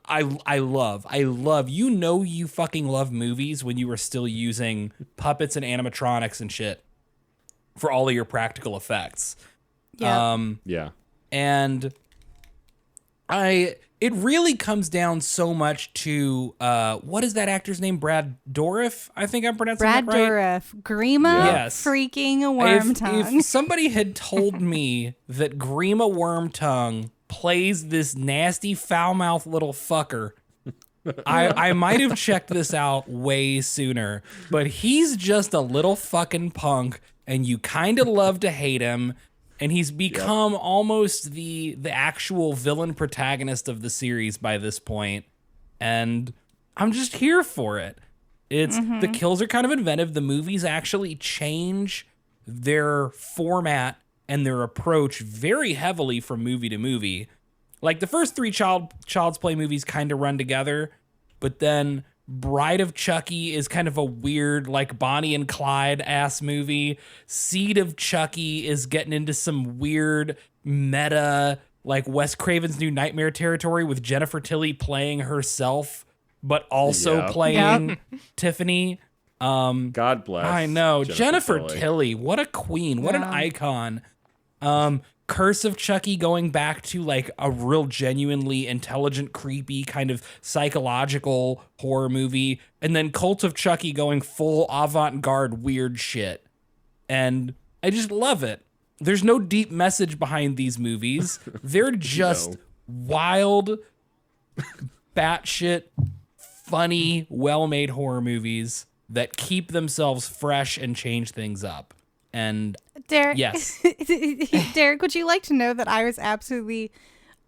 I love. You fucking love movies when you were still using puppets and animatronics and shit for all of your practical effects. Yeah. Yeah. And it really comes down so much to what is that actor's name? Brad Dourif, I think I'm pronouncing Brad that right. Dourif, Grima Yes. freaking Wormtongue. If somebody had told me that Grima Wormtongue plays this nasty foul-mouthed little fucker, I might have checked this out way sooner. But he's just a little fucking punk, and you kind of love to hate him. And he's become almost the actual villain protagonist of the series by this point. And I'm just here for it. It's the kills are kind of inventive. The movies actually change their format and their approach very heavily from movie to movie. Like the first 3 Child's Play movies kind of run together, but then Bride of Chucky is kind of a weird, like Bonnie and Clyde ass movie. Seed of Chucky is getting into some weird meta, like Wes Craven's New Nightmare territory with Jennifer Tilly playing herself, but also playing Tiffany. God bless. I know. Jennifer Tilly. What a queen. What an icon. Curse of Chucky going back to like a real genuinely intelligent, creepy kind of psychological horror movie, and then Cult of Chucky going full avant-garde weird shit. And I just love it. There's no deep message behind these movies. They're just wild, batshit, funny, well-made horror movies that keep themselves fresh and change things up. And Derek, yes. Derek, would you like to know that I was absolutely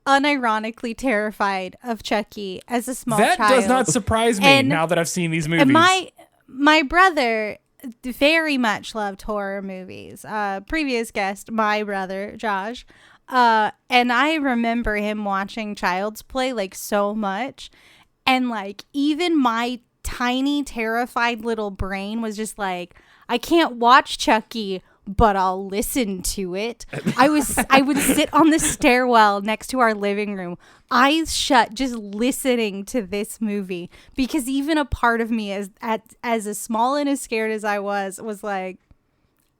unironically terrified of Chucky as a small child? That does not surprise me now that I've seen these movies. And my brother very much loved horror movies. Previous guest, my brother, Josh. And I remember him watching Child's Play like so much. And like even my tiny, terrified little brain was just like, I can't watch Chucky, but I'll listen to it. I would sit on the stairwell next to our living room, eyes shut, just listening to this movie, because even a part of me, as small and as scared as I was like,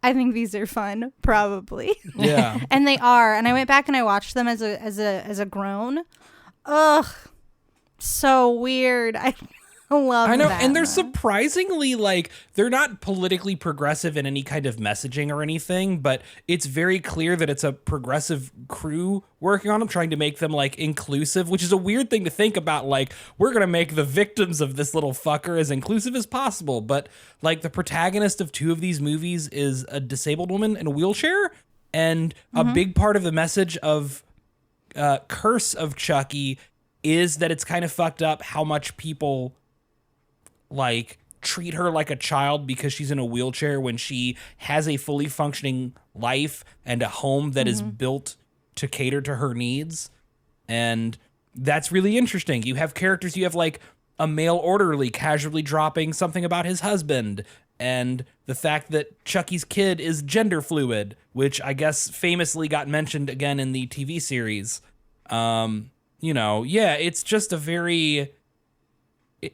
I think these are fun, probably. Yeah. And they are. And I went back and I watched them as a grown. Ugh, so weird. I love I know, that, and they're man. surprisingly like they're not politically progressive in any kind of messaging or anything, but it's very clear that it's a progressive crew working on them, trying to make them like inclusive, which is a weird thing to think about. Like, we're gonna make the victims of this little fucker as inclusive as possible, but like the protagonist of two of these movies is a disabled woman in a wheelchair, and a big part of the message of Curse of Chucky is that it's kind of fucked up how much people like treat her like a child because she's in a wheelchair when she has a fully functioning life and a home that is built to cater to her needs. And that's really interesting. You have characters, you have like a male orderly casually dropping something about his husband, and the fact that Chucky's kid is gender fluid, which I guess famously got mentioned again in the TV series. It's just a very...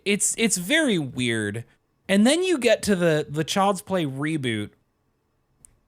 It's very weird. And then you get to the Child's Play reboot,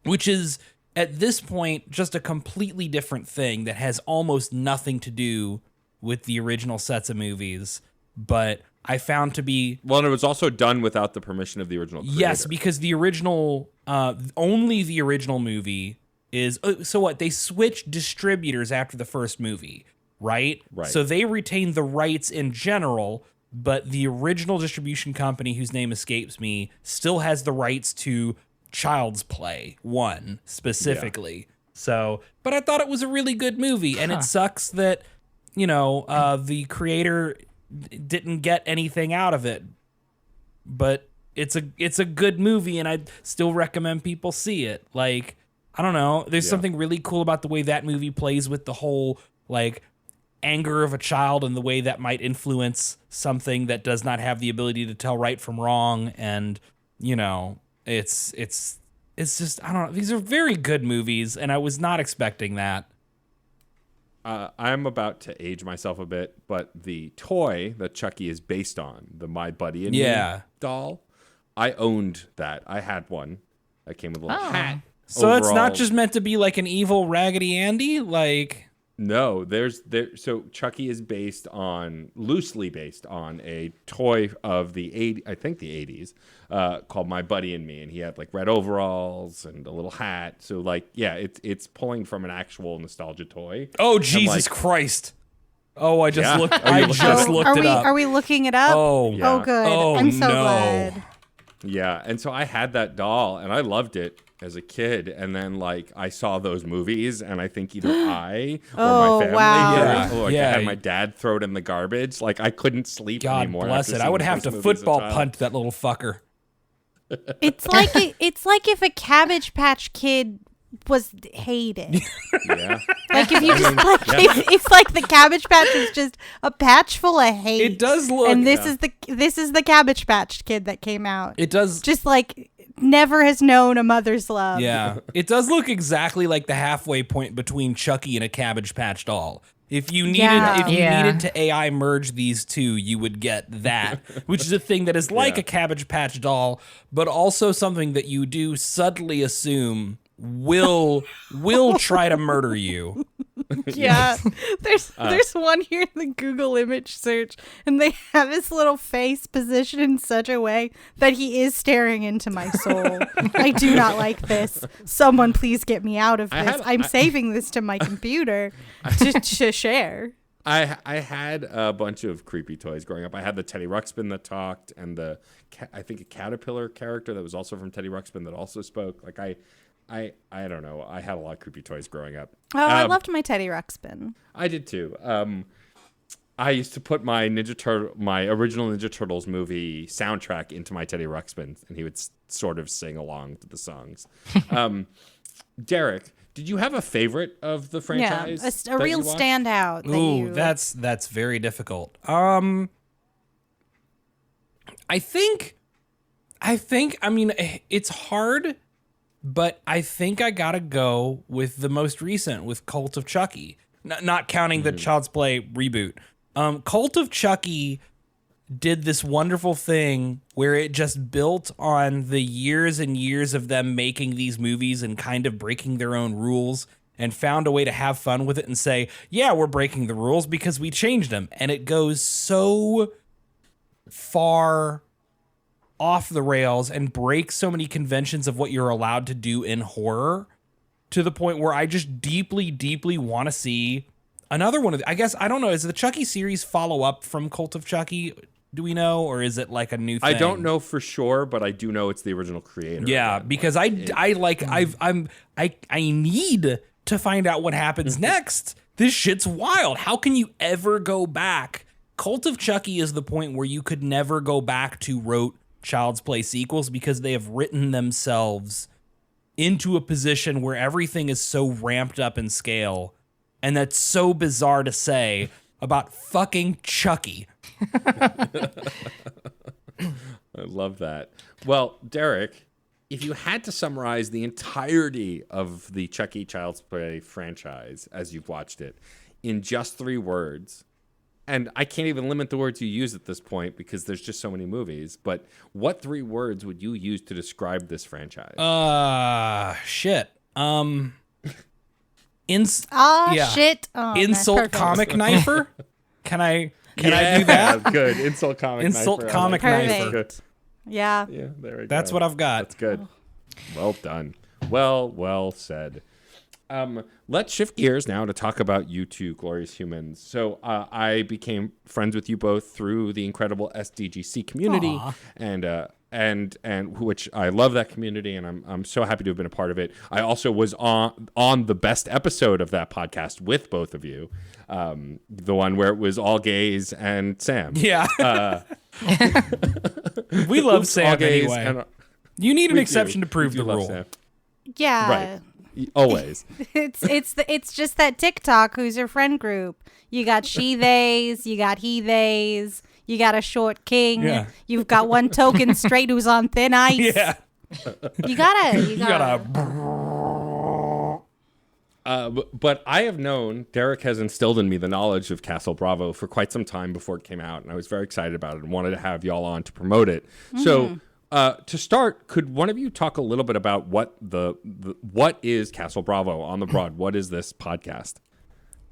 which is at this point just a completely different thing that has almost nothing to do with the original sets of movies, but I found to be... Well, and it was also done without the permission of the original creator. Yes, because the original, only the original movie is... So what? They switched distributors after the first movie, right? Right. So they retained the rights in general, but the original distribution company, whose name escapes me, still has the rights to Child's Play 1 specifically. Yeah. So, but I thought it was a really good movie, and it sucks that, the creator didn't get anything out of it. But it's a good movie, and I'd still recommend people see it. Like, I don't know, there's something really cool about the way that movie plays with the whole, like, anger of a child and the way that might influence something that does not have the ability to tell right from wrong. And, it's just, I don't know. These are very good movies, and I was not expecting that. I'm about to age myself a bit, but the toy that Chucky is based on, the My Buddy and Me doll, I owned that. I had one that came with a little hat. So it's not just meant to be like an evil Raggedy Andy, like... No, so Chucky is loosely based on a toy of the 80s, called My Buddy and Me, and he had like red overalls and a little hat. So like, yeah, it's pulling from an actual nostalgia toy. Oh, Jesus Christ! Oh, I just looked. I just looked it up. Are we looking it up? Oh, oh, good. Oh, I'm so no. glad. Yeah, and so I had that doll, and I loved it as a kid, and then like I saw those movies, and I think either I or my family, I had my dad throw it in the garbage. Like I couldn't sleep anymore. God bless it. I would have to football punt that little fucker. It's like if a Cabbage Patch Kid was hated. Yeah. Like if you it's like the Cabbage Patch is just a patch full of hate. It does look, and this is the Cabbage Patch Kid that came out. It does just like never has known a mother's love. Yeah, it does look exactly like the halfway point between Chucky and a Cabbage Patch doll. If you needed to AI merge these two, you would get that, which is a thing that is like a Cabbage Patch doll, but also something that you do subtly assume will try to murder you. Yeah, there's one here in the Google image search, and they have his little face positioned in such a way that he is staring into my soul. I do not like this. Someone please get me out of this. I'm saving this to my computer to share. I had a bunch of creepy toys growing up. I had the Teddy Ruxpin that talked, and I think a caterpillar character that was also from Teddy Ruxpin that also spoke. Like I don't know. I had a lot of creepy toys growing up. Oh, I loved my Teddy Ruxpin. I did too. I used to put my original Ninja Turtles movie soundtrack into my Teddy Ruxpin, and he would sort of sing along to the songs. Derek, did you have a favorite of the franchise? Yeah, a real standout. Ooh, that's very difficult. I think. I mean, it's hard. But I think I gotta go with the most recent, with Cult of Chucky. Not counting the Child's Play reboot. Cult of Chucky did this wonderful thing where it just built on the years and years of them making these movies and kind of breaking their own rules, and found a way to have fun with it and say, yeah, we're breaking the rules because we changed them. And it goes so far off the rails and break so many conventions of what you're allowed to do in horror, to the point where I just deeply, deeply want to see another one of the, I guess, I don't know, is the Chucky series follow up from Cult of Chucky? Do we know, or is it like a new thing? I don't know for sure, but I do know it's the original creator. Yeah, because I need to find out what happens next. This shit's wild. How can you ever go back? Cult of Chucky is the point where you could never go back to rote Child's Play sequels, because they have written themselves into a position where everything is so ramped up in scale, and that's so bizarre to say about fucking Chucky. I love that. Well, Derek, if you had to summarize the entirety of the Chucky Child's Play franchise as you've watched it in just 3 words, and I can't even limit the words you use at this point because there's just so many movies, but what 3 words would you use to describe this franchise? Shit. Shit. Oh, insult comic knifer? Can I do that? Good. Insult comic knifer. Insult comic knifer. Good. Yeah. Yeah, there we go. That's what I've got. That's good. Well done. Well said. Let's shift gears now to talk about you two glorious humans. So I became friends with you both through the incredible SDGC community. Aww. and which I love that community, and I'm so happy to have been a part of it. I also was on the best episode of that podcast with both of you, the one where it was all gays and Sam. Yeah. We love Sam anyway. You need an exception to prove the rule. Sam. Yeah. Right. Always. It's just that TikTok, who's your friend group. You got she theys, you got he theys, you got a short king, you've got one token straight who's on thin ice. Yeah. You gotta but I have known, Derek has instilled in me the knowledge of Castle Bravo for quite some time before it came out, and I was very excited about it and wanted to have y'all on to promote it. So to start, could one of you talk a little bit about what what is Castle Bravo on the Broad? What is this podcast?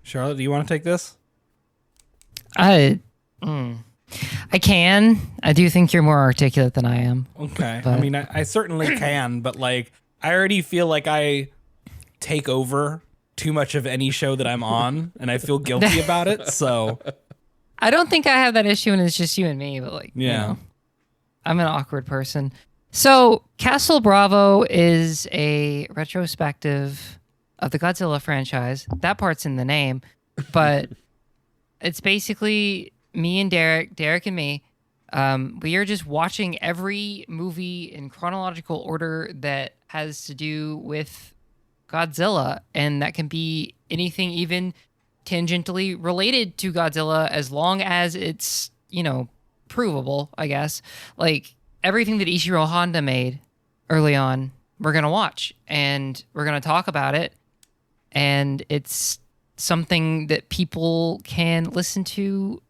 Charlotte, do you want to take this? I can. I do think you're more articulate than I am. Okay. But... I mean, I certainly can, but like, I already feel like I take over too much of any show that I'm on, and I feel guilty about it. So I don't think I have that issue, and it's just you and me. But like, yeah. You know, I'm an awkward person. So Castle Bravo is a retrospective of the Godzilla franchise. That part's in the name, but it's basically me and Derek and me. We are just watching every movie in chronological order that has to do with Godzilla, and that can be anything even tangentially related to Godzilla, as long as it's, you know, provable, I guess. Like everything that Ishiro Honda made early on, we're going to watch and we're going to talk about it. And it's something that people can listen to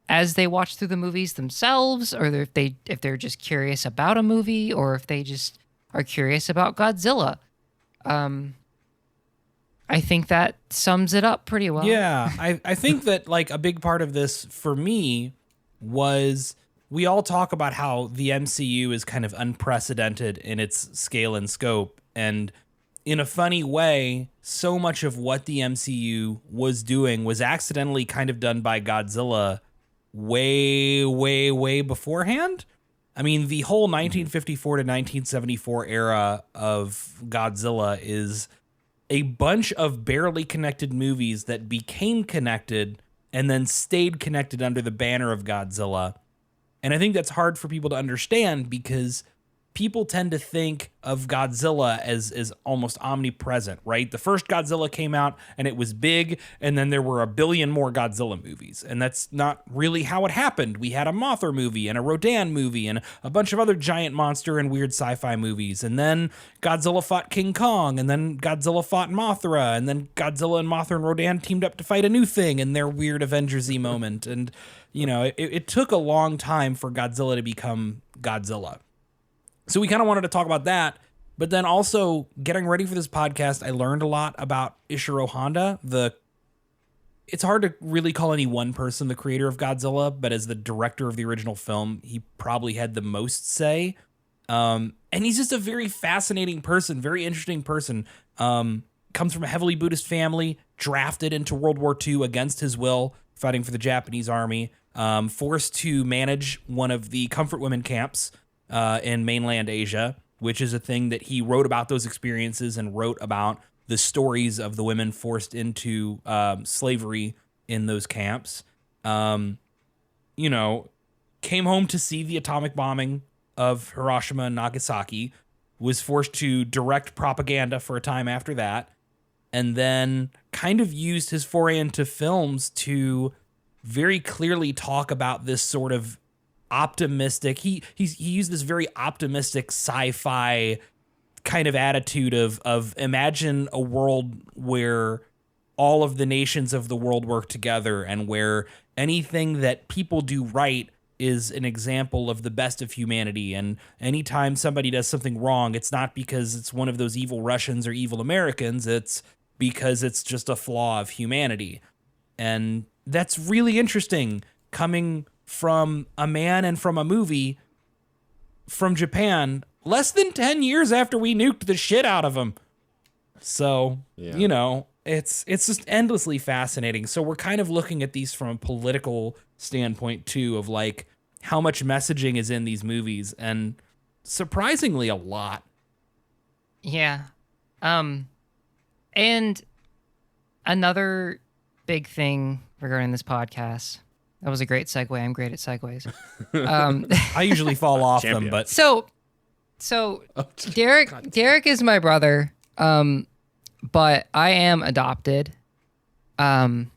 as they watch through the movies themselves, or if they're just curious about a movie, or if they just are curious about Godzilla. I think that sums it up pretty well. Yeah, I think that like a big part of this for me was we all talk about how the MCU is kind of unprecedented in its scale and scope. And in a funny way, so much of what the MCU was doing was accidentally kind of done by Godzilla way, way, way beforehand. I mean, the whole 1954 to 1974 era of Godzilla is a bunch of barely connected movies that became connected and then stayed connected under the banner of Godzilla. And I think that's hard for people to understand because people tend to think of Godzilla as almost omnipresent, right? The first Godzilla came out and it was big, and then there were a billion more Godzilla movies. And that's not really how it happened. We had a Mothra movie and a Rodan movie and a bunch of other giant monster and weird sci-fi movies. And then Godzilla fought King Kong, and then Godzilla fought Mothra, and then Godzilla and Mothra and Rodan teamed up to fight a new thing in their weird Avengers-y moment. And, you know, it took a long time for Godzilla to become Godzilla. So we kind of wanted to talk about that, but then also getting ready for this podcast, I learned a lot about Ishiro Honda. It's hard to really call any one person the creator of Godzilla, but as the director of the original film, he probably had the most say. And he's just a very fascinating person, very interesting person. Comes from a heavily Buddhist family, drafted into World War II against his will, fighting for the Japanese army, forced to manage one of the comfort women camps in mainland Asia, which is a thing that he wrote about those experiences and wrote about the stories of the women forced into slavery in those camps. You know, came home to see the atomic bombing of Hiroshima and Nagasaki, was forced to direct propaganda for a time after that, and then kind of used his foray into films to very clearly talk about this sort of optimistic. He used this very optimistic sci-fi kind of attitude of imagine a world where all of the nations of the world work together and where anything that people do right is an example of the best of humanity. And anytime somebody does something wrong, it's not because it's one of those evil Russians or evil Americans. It's because it's just a flaw of humanity. And that's really interesting coming from a man and from a movie from Japan less than 10 years after we nuked the shit out of them. So, you know, it's just endlessly fascinating. So we're kind of looking at these from a political standpoint too, of like how much messaging is in these movies, and surprisingly a lot. Yeah. And another big thing regarding this podcast. That was a great segue. I'm great at segues. I usually fall off them, but so Derek is my brother, but I am adopted. And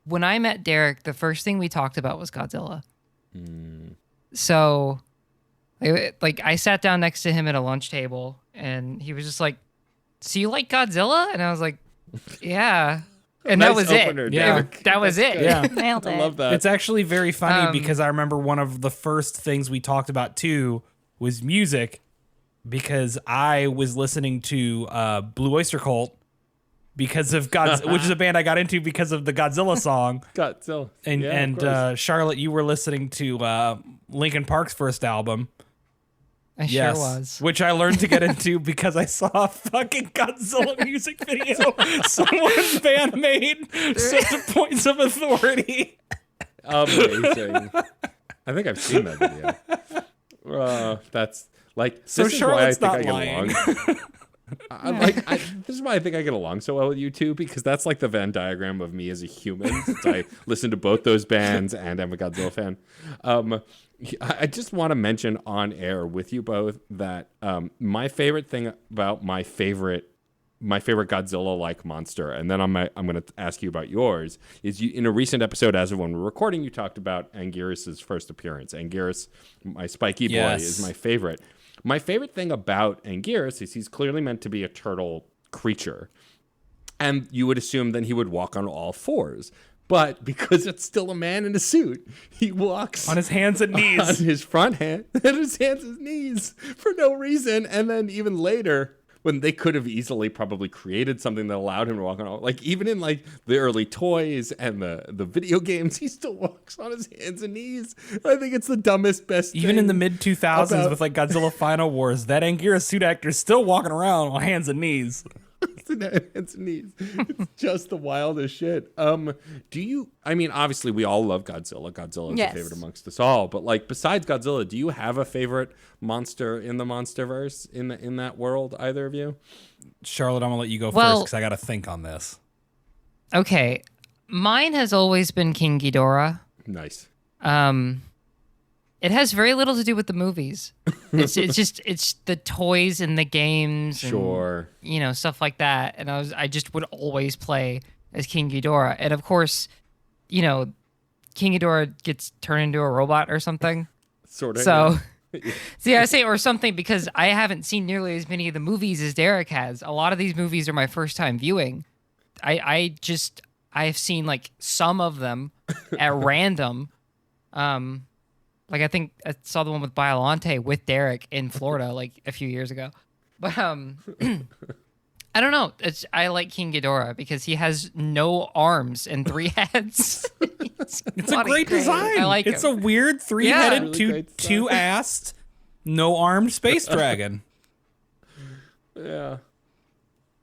when I met Derek, the first thing we talked about was Godzilla. So, like, I sat down next to him at a lunch table, and he was just like, "So you like Godzilla?" And I was like, "Yeah." And nice that was opener, it. Derek. Yeah, that was it. yeah. Nailed it. I love that. It's actually very funny because I remember one of the first things we talked about too was music, because I was listening to Blue Oyster Cult because of which is a band I got into because of the Godzilla song. Godzilla. And Charlotte, you were listening to Linkin Park's first album. I sure was. Which I learned to get into because I saw a fucking Godzilla music video someone's band made set to Points of Authority. Amazing. I think I've seen that video. That's like, So this is Charlotte's why I not think I lying. get along. This is why I think I get along so well with you two, because that's like the Venn diagram of me as a human. Since I listen to both those bands and I'm a Godzilla fan. I just want to mention on air with you both that my favorite thing about my favorite Godzilla-like monster, and then I'm going to ask you about yours, is you in a recent episode, as of when we're recording, you talked about Anguirus' first appearance. Anguirus, my spiky boy, is my favorite. My favorite thing about Anguirus is he's clearly meant to be a turtle creature, and you would assume then he would walk on all fours. But because it's still a man in a suit, he walks on his hands and knees. On his front hand, and his hands and knees for no reason. And then even later, when they could have easily probably created something that allowed him to walk on, like even in like the early toys and the video games, he still walks on his hands and knees. I think it's the dumbest, best. Even in the mid 2000s with like Godzilla Final Wars, that Anguirus suit actor is still walking around on hands and knees. Hands and knees. It's just the wildest shit. I mean, obviously we all love Godzilla. Godzilla is a favorite amongst us all. But like, besides Godzilla, do you have a favorite monster in the MonsterVerse in that world? Either of you? Charlotte, I'm gonna let you go first because I got to think on this. Okay, mine has always been King Ghidorah. Nice. It has very little to do with the movies. It's the toys and the games, sure, and, stuff like that. And I just would always play as King Ghidorah. And of course, King Ghidorah gets turned into a robot or something. Sort of. So, see, I say or something because I haven't seen nearly as many of the movies as Derek has. A lot of these movies are my first time viewing. I've seen like some of them at random. Like I think I saw the one with Biollante with Derek in Florida like a few years ago. But I don't know. I like King Ghidorah because he has no arms and 3 heads. It's a great design. I like it's him. A weird 3-headed, really two-assed, no-armed space dragon. Yeah.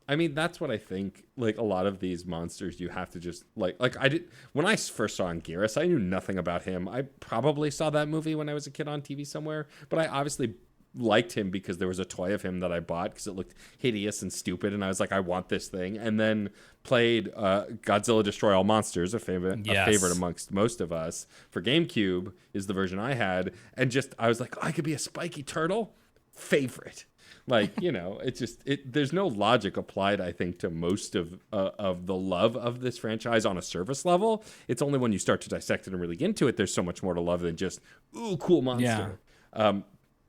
I mean, that's what I think. Like a lot of these monsters, you have to just like I did when I first saw Anguirus. I knew nothing about him. I probably saw that movie when I was a kid on TV somewhere, but I obviously liked him because there was a toy of him that I bought because it looked hideous and stupid, and I was like, I want this thing. And then played Godzilla Destroy All Monsters, a favorite amongst most of us for GameCube is the version I had, and just I was like, I could be a spiky turtle. Favorite. Like, it's just there's no logic applied, I think, to most of the love of this franchise on a surface level. It's only when you start to dissect it and really get into it, there's so much more to love than just, ooh, cool monster. Yeah.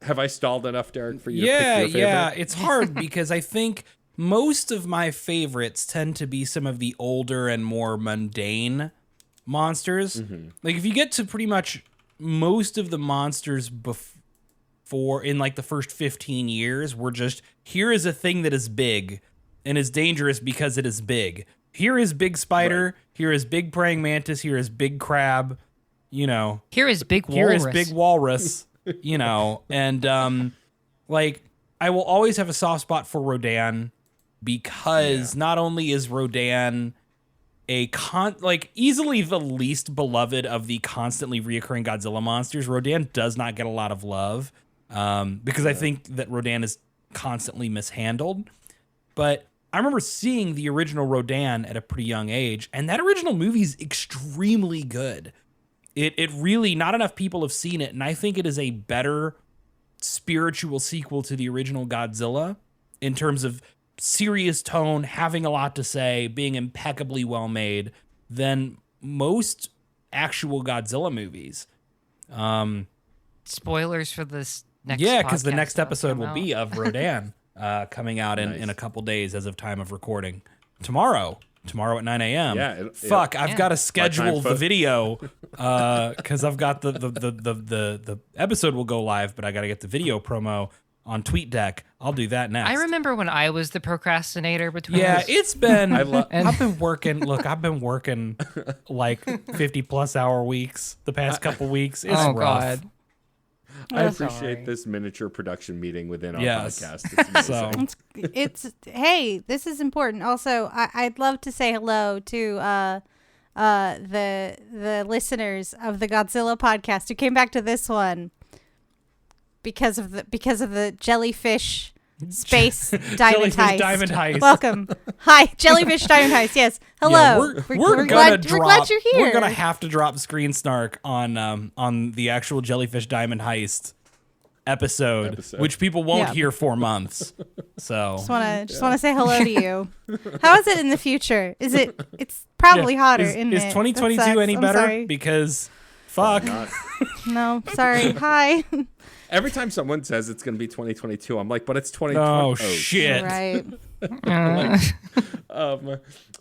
Have I stalled enough, Derek, for you to pick your favorite? Yeah, it's hard because I think most of my favorites tend to be some of the older and more mundane monsters. Mm-hmm. Like, if you get to pretty much most of the monsters before in like the first 15 years were just, here is a thing that is big and is dangerous because it is big. Here is big spider. Right. Here is big praying mantis. Here is big crab. Here is big walrus. Here is big walrus. And like I will always have a soft spot for Rodan because not only is Rodan easily the least beloved of the constantly reoccurring Godzilla monsters, Rodan does not get a lot of love. Because I think that Rodan is constantly mishandled. But I remember seeing the original Rodan at a pretty young age, and that original movie is extremely good. It really, not enough people have seen it, and I think it is a better spiritual sequel to the original Godzilla in terms of serious tone, having a lot to say, being impeccably well made than most actual Godzilla movies. Spoilers for this next because the next episode will be of Rodan coming out in a couple days as of time of recording. Tomorrow at 9 a.m. Yeah. I've got to schedule the video because I've got the episode will go live, but I got to get the video promo on TweetDeck. I'll do that next. I remember when I was the procrastinator between it's been I've been working like 50 plus hour weeks the past couple weeks. It's rough. God. I appreciate this miniature production meeting within our podcast. It's amazing. It's hey, this is important. Also, I'd love to say hello to the listeners of the Godzilla podcast who came back to this one because of the jellyfish space diamond heist. Welcome. Hi, jellyfish diamond heist. Yes. Hello. Yeah, we're glad you're here. We're gonna have to drop Screen Snark on the actual jellyfish diamond heist episode. Which people won't hear for months. So just wanna say hello to you. How is it in the future? It's probably hotter, isn't it? Is 2022 any better? Sorry. Because fuck. No, sorry. Hi. Every time someone says it's going to be 2022, I'm like, but it's 2020. Oh shit! Right.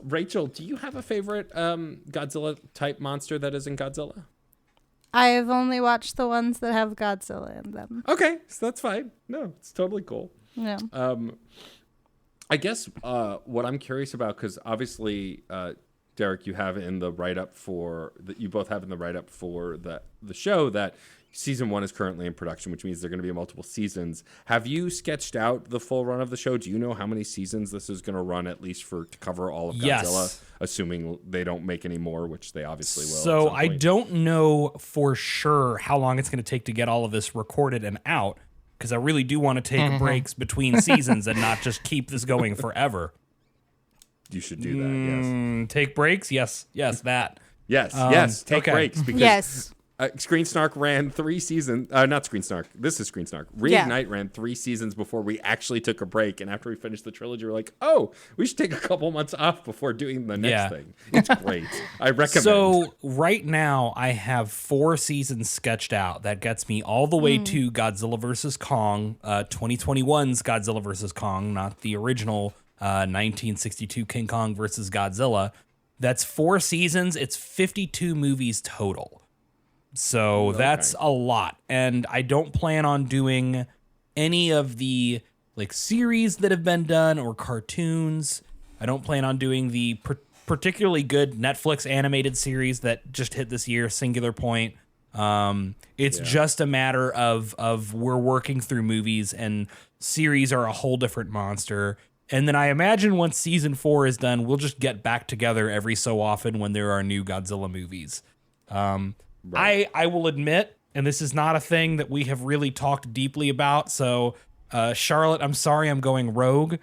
Rachel, do you have a favorite Godzilla type monster that is in Godzilla? I have only watched the ones that have Godzilla in them. Okay, so that's fine. No, it's totally cool. Yeah. I guess what I'm curious about, because obviously, Derek, you have in the write-up for that you both have in the write-up for the show that season 1 is currently in production, which means there are going to be multiple seasons. Have you sketched out the full run of the show? Do you know how many seasons this is going to run, at least to cover all of Godzilla? Yes. Assuming they don't make any more, which they obviously will. So I don't know for sure how long it's going to take to get all of this recorded and out, because I really do want to take breaks between seasons and not just keep this going forever. You should do that, yes. Take breaks? Yes, that. Yes, take breaks. Because Yes. Screen Snark ran 3 seasons. Not Screen Snark. This is Screen Snark. Reignite ran 3 seasons before we actually took a break. And after we finished the trilogy, we're like, oh, we should take a couple months off before doing the next thing. It's great. I recommend. So right now, I have 4 seasons sketched out. That gets me all the way to Godzilla vs. Kong, 2021's Godzilla vs. Kong, not the original 1962 King Kong versus Godzilla. That's 4 seasons. It's 52 movies total. So that's a lot. And I don't plan on doing any of the like series that have been done or cartoons. I don't plan on doing the particularly good Netflix animated series that just hit this year, Singular Point. It's just a matter of we're working through movies, and series are a whole different monster. And then I imagine once season 4 is done, we'll just get back together every so often when there are new Godzilla movies. Right. I will admit, and this is not a thing that we have really talked deeply about, so Charlotte, I'm sorry I'm going rogue.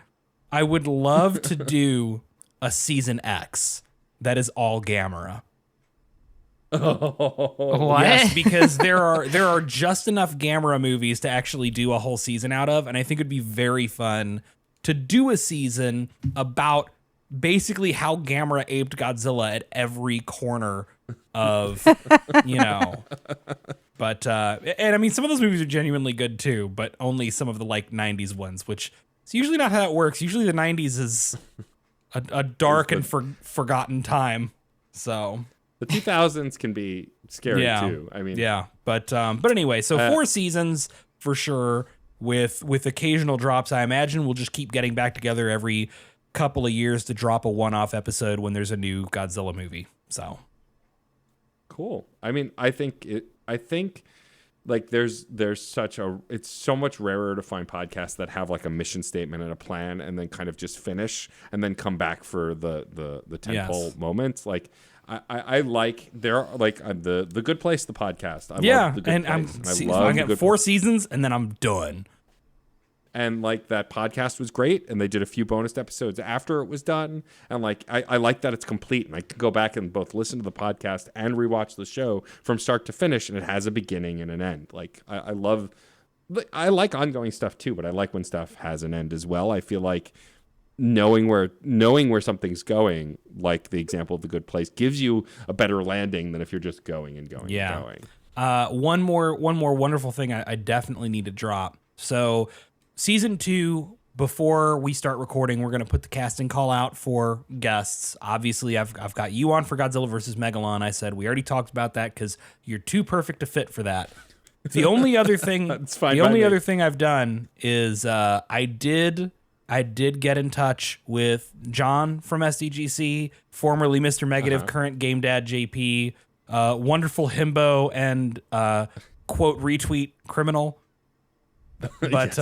I would love to do a season X that is all Gamera. What? Yes, because there are just enough Gamera movies to actually do a whole season out of, and I think it'd be very fun to do a season about basically how Gamera aped Godzilla at every corner of, but and I mean, some of those movies are genuinely good too, but only some of the like 90s ones, which is usually not how that works. Usually the 90s is a dark and forgotten time. So the 2000s can be scary too. I mean, but anyway, so 4 seasons for sure with occasional drops. I imagine we'll just keep getting back together every couple of years to drop a one-off episode when there's a new Godzilla movie. So cool. I mean, I think like there's it's so much rarer to find podcasts that have like a mission statement and a plan and then kind of just finish and then come back for the tentpole moments. Like I like there are like the Good Place, the podcast. I love the Good Place. I got 4 seasons and then I'm done. And like that podcast was great, and they did a few bonus episodes after it was done. And like I like that it's complete, and I can go back and both listen to the podcast and rewatch the show from start to finish, and it has a beginning and an end. Like I like ongoing stuff too, but I like when stuff has an end as well. I feel like knowing where something's going, like the example of The Good Place, gives you a better landing than if you're just going and going and going. One more wonderful thing I definitely need to drop. So season 2, before we start recording, we're going to put the casting call out for guests. Obviously, I've got you on for Godzilla vs. Megalon. I said we already talked about that because you're too perfect to fit for that. The only other thing, other thing I've done is I did get in touch with John from SDGC, formerly Mr. Megative, current Game Dad JP, wonderful himbo and quote retweet criminal. But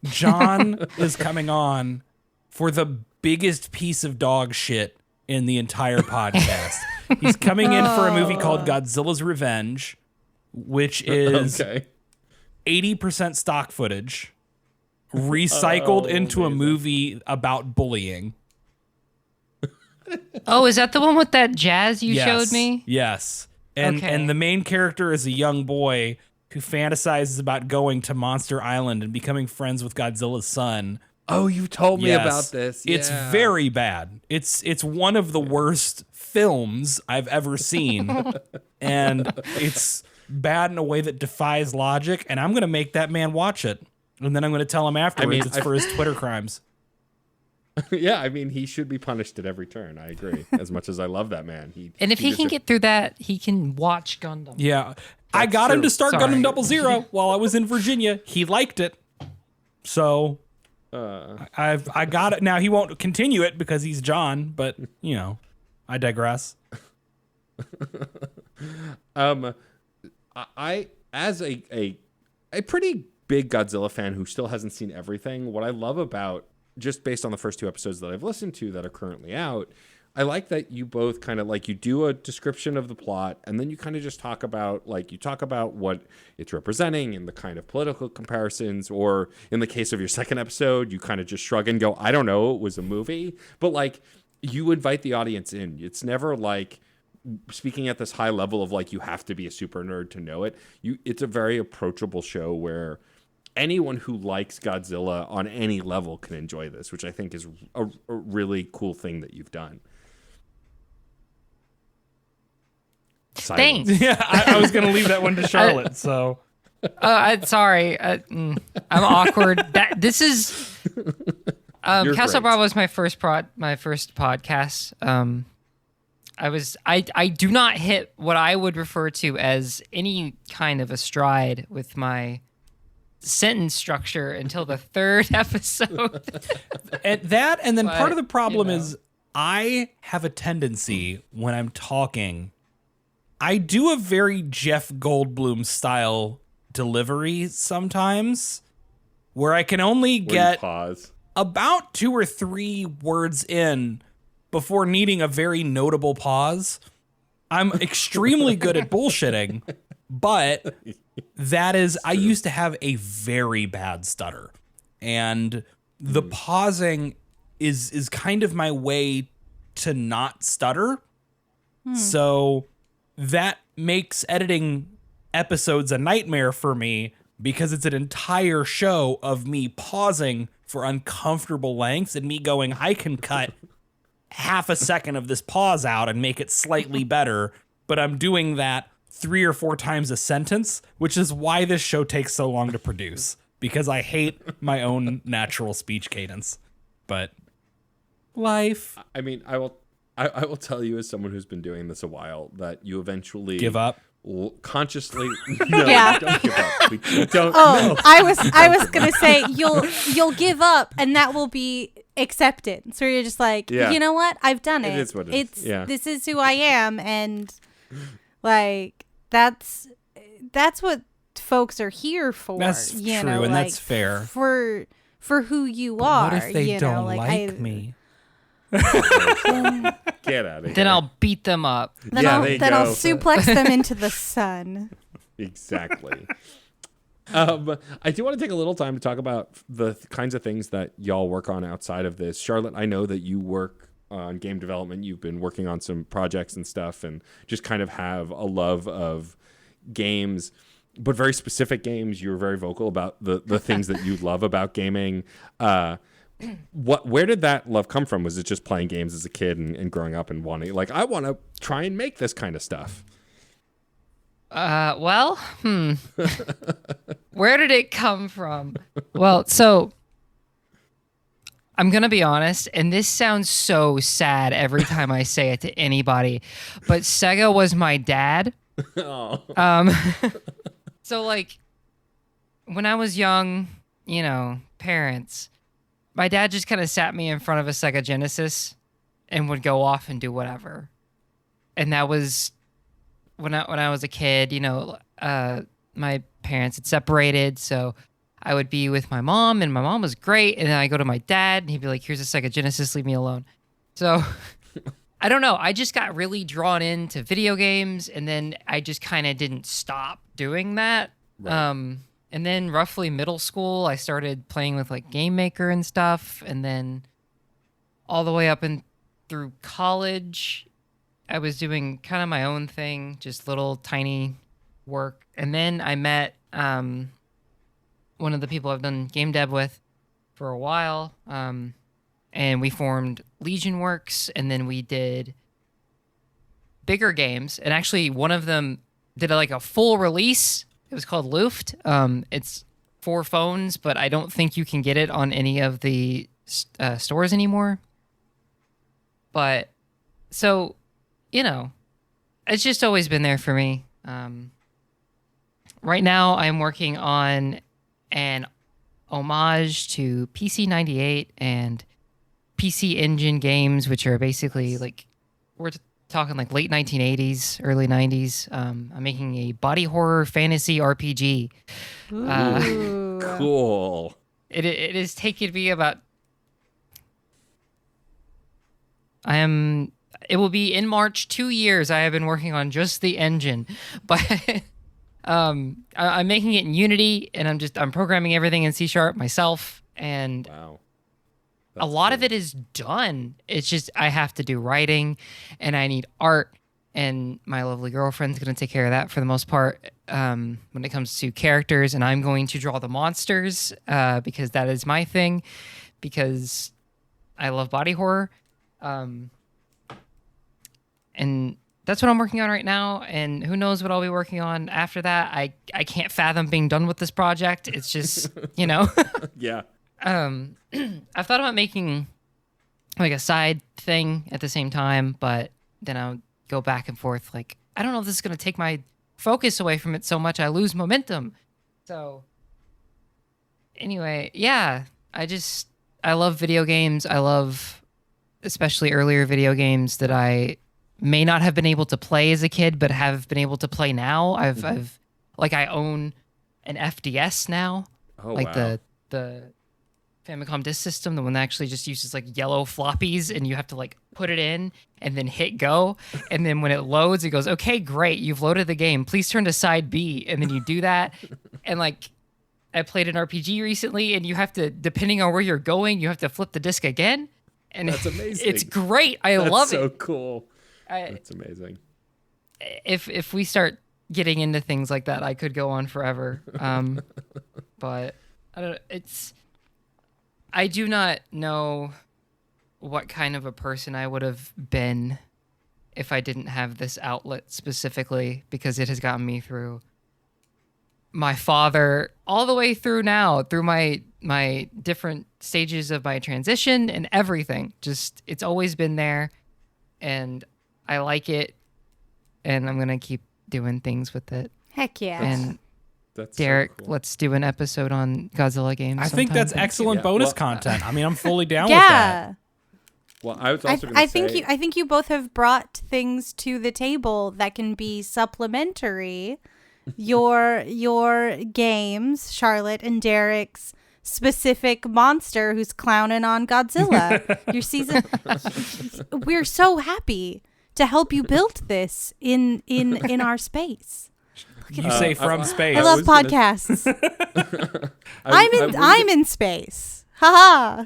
John is coming on for the biggest piece of dog shit in the entire podcast. He's coming in for a movie called Godzilla's Revenge, which is 80% stock footage recycled into a movie about bullying. Oh, is that the one with that jazz you showed me? Yes. And the main character is a young boy who fantasizes about going to Monster Island and becoming friends with Godzilla's son. Oh, you told me about this. Yeah. It's very bad. It's one of the worst films I've ever seen. And it's bad in a way that defies logic. And I'm going to make that man watch it. And then I'm going to tell him afterwards it's for his Twitter crimes. Yeah, I mean, he should be punished at every turn. I agree. As much as I love that man, and if he can get through that, he can watch Gundam. Yeah, I got him to start Gundam 00 while I was in Virginia. He liked it, so I got it. Now he won't continue it because he's John, but you know, I digress. I as a pretty big Godzilla fan who still hasn't seen everything, what I love about, just based on the first 2 episodes that I've listened to that are currently out, I like that you both kind of like, you do a description of the plot and then you kind of just talk about what it's representing and the kind of political comparisons, or in the case of your second episode, you kind of just shrug and go, I don't know, it was a movie. But like, you invite the audience in. It's never like speaking at this high level of like, you have to be a super nerd to know it. It's a very approachable show where anyone who likes Godzilla on any level can enjoy this, which I think is a really cool thing that you've done. Thanks. Yeah, I was going to leave that one to Charlotte. So, sorry, I'm awkward. This is Castle Bravo was my first podcast. I do not hit what I would refer to as any kind of a stride with my sentence structure until the 3rd episode. And then part of the problem you know. is I have a tendency when I'm talking, I do a very Jeff Goldblum style delivery sometimes where I can only get pause about 2 or 3 words in before needing a very notable pause. I'm extremely good at bullshitting, but that is, I used to have a very bad stutter, and the pausing is kind of my way to not stutter. So that makes editing episodes a nightmare for me because it's an entire show of me pausing for uncomfortable lengths and me going, I can cut half a second of this pause out and make it slightly better, but I'm doing that 3 or 4 times a sentence, which is why this show takes so long to produce, because I hate my own natural speech cadence. But life. I mean, I will tell you, as someone who's been doing this a while, that you eventually Give up. Consciously. No, Yeah. don't give up. We don't. Oh, No. I was gonna say you'll give up and that will be accepted. So you're just like, Yeah. you know what? I've done it. It is what it is. Yeah. This is who I am, and like that's what folks are here for. That's you true, know, and like, that's fair. for who you But are. what if they you don't know, like me? Get out of here. Then I'll beat them up. Then Yeah, I'll there you then I'll go. suplex them into the sun. Exactly. I do want to take a little time to talk about the kinds of things that y'all work on outside of this. Charlotte, I know that you work on game development. You've been working on some projects and stuff, and just kind of have a love of games, but very specific games. You're very vocal about the things that you love about gaming. Where did that love come from? Was it just playing games as a kid and growing up and wanting, like, I want to try and make this kind of stuff? Well, where did it come from? Well, so I'm going to be honest, and this sounds so sad every time I say it to anybody, but Sega was my dad. So like when I was young, you know, parents, my dad just kind of sat me in front of a Sega Genesis and would go off and do whatever. And that was when I was a kid, you know, my parents had separated, so I would be with my mom, and my mom was great, and then I go to my dad, and he'd be like, here's a Sega Genesis, leave me alone. So I don't know. I just got really drawn into video games, and then I just kind of didn't stop doing that. Right. And then roughly middle school, I started playing with like Game Maker and stuff, and then all the way up and through college, I was doing kind of my own thing, just little tiny work. And then I met one of the people I've done game dev with for a while, and we formed Legion Works, and then we did bigger games. And actually, one of them did like a full release. It was called Luft. It's for phones, but I don't think you can get it on any of the stores anymore. But so, it's just always been there for me. Right now, I'm working on an homage to PC 98 and PC Engine games, which are basically like, we're talking like late 1980s, early 90s. I'm making a body horror fantasy RPG. Cool. It has taken me about... It will be in March 2 years I have been working on just the engine, but I'm making it in Unity, and I'm programming everything in C# myself, and Wow. a lot of it is done. It's just I have to do writing, and I need art, and my lovely girlfriend's going to take care of that for the most part when it comes to characters, and I'm going to draw the monsters because that is my thing, because I love body horror. And that's what I'm working on right now, and who knows what I'll be working on after that. I can't fathom being done with this project. It's just, Yeah. I've thought about making like a side thing at the same time, but then I'll go back and forth. Like, I don't know if this is going to take my focus away from it so much I lose momentum. So anyway, yeah, I love video games. I love especially earlier video games that I may not have been able to play as a kid, but have been able to play now. I own an FDS now. Oh, like wow. the Famicom Disk System, the one that actually just uses like yellow floppies, and you have to like put it in and then hit go, and then when it loads, it goes, "Okay, great, you've loaded the game. Please turn to side B," and then you do that, and like I played an RPG recently, and you have to, depending on where you're going, you have to flip the disc again, and That's amazing. It's great. I That's love so it. Cool. That's amazing. If we start getting into things like that, I could go on forever. But I don't. I do not know what kind of a person I would have been if I didn't have this outlet specifically, because it has gotten me through my father all the way through now, through my different stages of my transition and everything. Just, it's always been there, and I like it, and I'm going to keep doing things with it. Heck yeah. And That's Derek, so cool. let's do an episode on Godzilla games. I think that's sometime. excellent Yeah, bonus well, content. I mean, I'm fully down with that. Well, I was I, also going I to think say, I think you both have brought things to the table that can be supplementary. Your games, Charlotte and Derek's specific monster who's clowning on Godzilla. Your season. We're so happy to help you build this in our space. You say from space. I love was gonna- podcasts. I'm in space. Haha.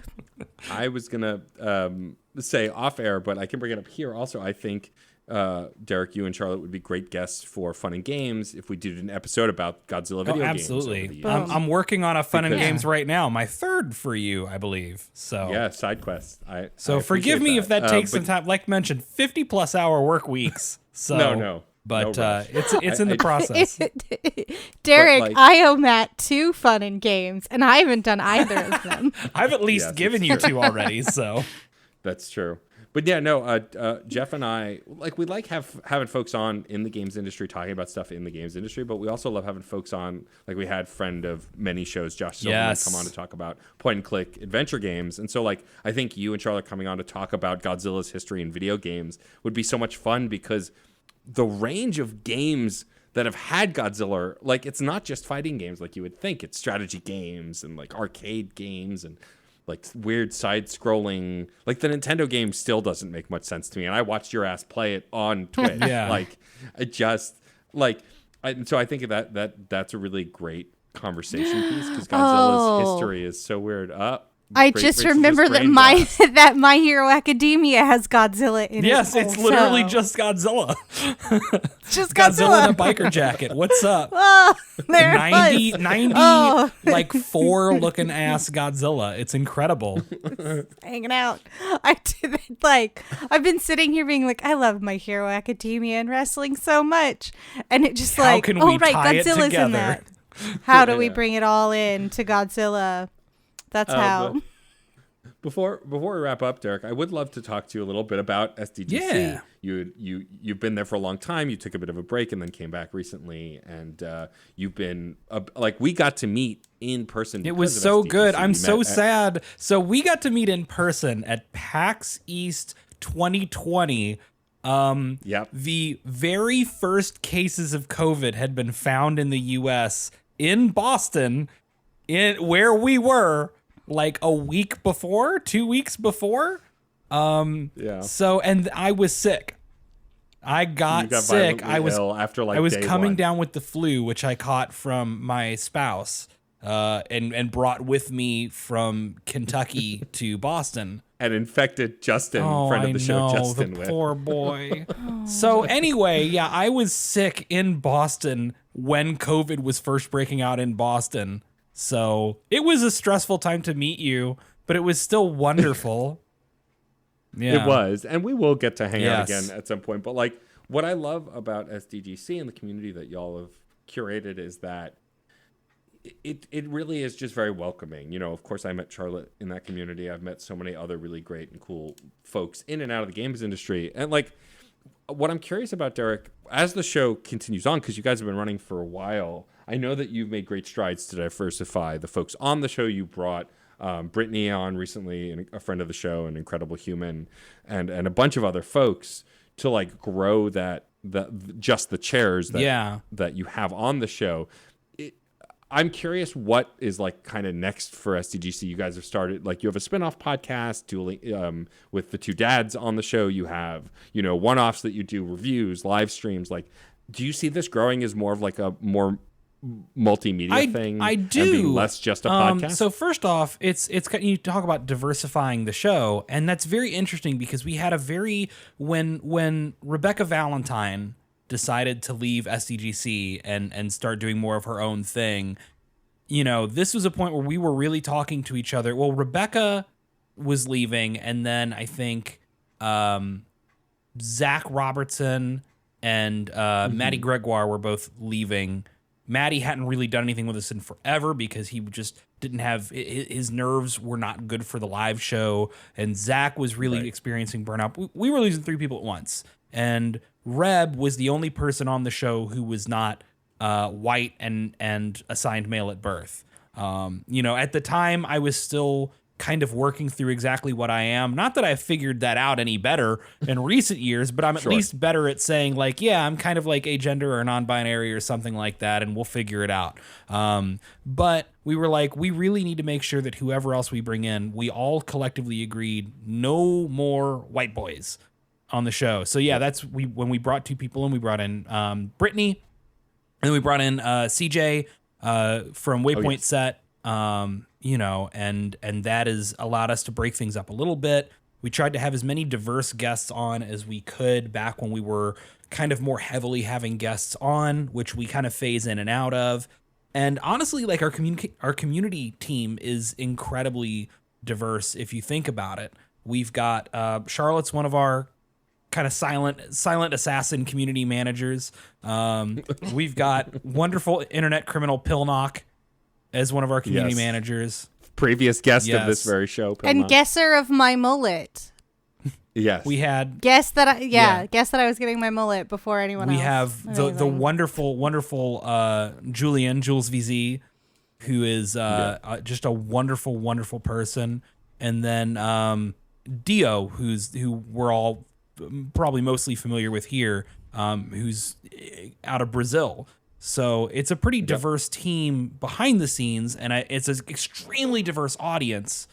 I was going to say off air, but I can bring it up here. Also, I think, Derek, you and Charlotte would be great guests for Fun and Games if we did an episode about Godzilla video games. Absolutely. over the years. I'm working on a fun and Because- games right now. My third for you, I believe. So Yeah, side quest. So I forgive appreciate me if that takes but- some time. Like mentioned, 50+ hour work weeks. So No. But No rush. it's in the process. Derek, like- I owe Matt 2 Fun and Games, and I haven't done either of them. I've at least Yes, given it's you 2 already. So That's true. But yeah, no, Jeff and I, like, we like having folks on in the games industry talking about stuff in the games industry, but we also love having folks on, like we had friend of many shows, Josh Silverman, Yes. come on to talk about point and click adventure games. And so, like, I think you and Charlotte coming on to talk about Godzilla's history in video games would be so much fun, because the range of games that have had Godzilla, like, it's not just fighting games like you would think. It's strategy games and like arcade games and like weird side-scrolling. Like, the Nintendo game still doesn't make much sense to me, and I watched your ass play it on Twitch. Yeah. Like, it just like, so I think that's a really great conversation piece, because Godzilla's history is so weird. I Great, just Rachel remember that brain my blast. that My Hero Academia has Godzilla in yes, it. it's literally also. just Godzilla. It's just Godzilla in Godzilla. a biker jacket. What's up? Oh, there 90 it was. 90 Oh. like 4 looking ass Godzilla. It's incredible. Hanging out. I did it, like, I've been sitting here being like, I love My Hero Academia and wrestling so much, and it just How like, can oh we right, tie it Godzilla's in together? that. How do we Yeah. bring it all in to Godzilla? That's how. Before we wrap up, Derek, I would love to talk to you a little bit about SDGC. Yeah. You've been there for a long time. You took a bit of a break and then came back recently, and you've been like, we got to meet in person. It was so good. I'm so sad. So we got to meet in person at PAX East 2020. Yep. The very first cases of COVID had been found in the U.S. in Boston, where we were. Like a week before, 2 weeks before. So, and I was sick. I got sick. I was ill after like I was day coming one. down with the flu, which I caught from my spouse, and brought with me from Kentucky to Boston. And infected Justin, friend of the show, Justin. The poor boy. So anyway, yeah, I was sick in Boston when COVID was first breaking out in Boston. So it was a stressful time to meet you, but it was still wonderful. Yeah. It was. And we will get to hang out Yes. again at some point. But like, what I love about SDGC and the community that y'all have curated is that it really is just very welcoming. You know, of course, I met Charlotte in that community. I've met so many other really great and cool folks in and out of the games industry. And like, what I'm curious about, Derek, as the show continues on, because you guys have been running for a while, I know that you've made great strides to diversify the folks on the show. You brought Brittany on recently, and a friend of the show, an incredible human, and a bunch of other folks to like grow just the chairs that you have on the show. I'm curious what is like kind of next for SDGC. You guys have started, like, you have a spinoff podcast with the two dads on the show. You have, one-offs that you do, reviews, live streams. Like, do you see this growing as more of like a more multimedia thing? I do. And being less just a podcast? So first off, it's you talk about diversifying the show, and that's very interesting because we had when Rebecca Valentine decided to leave SDGC and start doing more of her own thing, this was a point where we were really talking to each other. Well, Rebecca was leaving, and then I think Zach Robertson and Maddie Gregoire were both leaving. Maddie hadn't really done anything with us in forever because he just didn't have, his nerves were not good for the live show, and Zach was really experiencing burnout. We were losing 3 people at once, and Reb was the only person on the show who was not white and assigned male at birth. At the time, I was still kind of working through exactly what I am. Not that I figured that out any better in recent years, but I'm at least better at saying, like, yeah, I'm kind of like agender or non-binary or something like that, and we'll figure it out. But we were like, we really need to make sure that whoever else we bring in, we all collectively agreed no more white boys on the show. So yeah, when we brought 2 people in. We brought in Brittany, and then we brought in CJ from Waypoint Set. And that has allowed us to break things up a little bit. We tried to have as many diverse guests on as we could back when we were kind of more heavily having guests on, which we kind of phase in and out of. And honestly, like, our community team is incredibly diverse if you think about it. We've got Charlotte's one of our kind of silent assassin community managers. We've got wonderful internet criminal Pillknock as one of our community managers. Previous guest of this very show. And guesser of my mullet. Yes. We had guess that I was getting my mullet before anyone else. We have the wonderful Jules VZ, who is just a wonderful, wonderful person. And then Dio, who we're all probably mostly familiar with here, who's out of Brazil. So it's a pretty diverse team behind the scenes, and it's an extremely diverse audience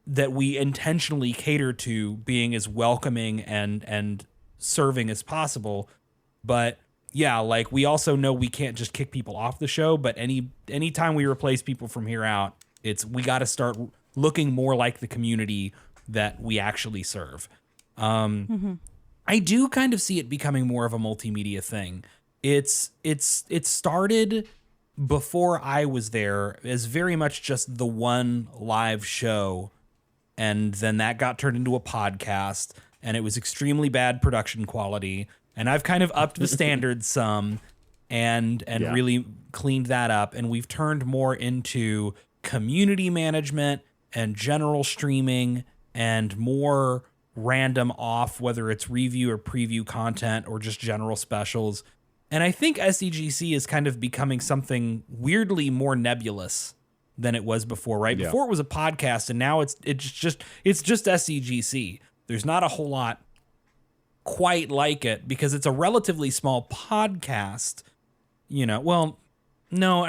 that we intentionally cater to being as welcoming and serving as possible. But yeah, like, we also know we can't just kick people off the show, but anytime we replace people from here out, we got to start looking more like the community that we actually serve. I do kind of see it becoming more of a multimedia thing. It started before I was there as very much just the one live show, and then that got turned into a podcast, and it was extremely bad production quality, and I've kind of upped the standards some and really cleaned that up, and we've turned more into community management and general streaming and more random off, whether it's review or preview content or just general specials. And I think SCGC is kind of becoming something weirdly more nebulous than it was before, right? Yeah. Before it was a podcast, and now it's just SCGC. There's not a whole lot quite like it because it's a relatively small podcast. Well, no.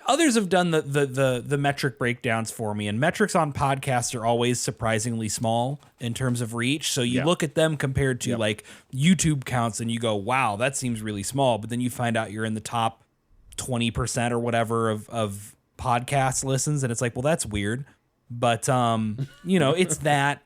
Others have done the metric breakdowns for me, and metrics on podcasts are always surprisingly small in terms of reach. So you look at them compared to like YouTube counts and you go, wow, that seems really small. But then you find out you're in the top 20% or whatever of podcast listens. And it's like, well, that's weird. But, it's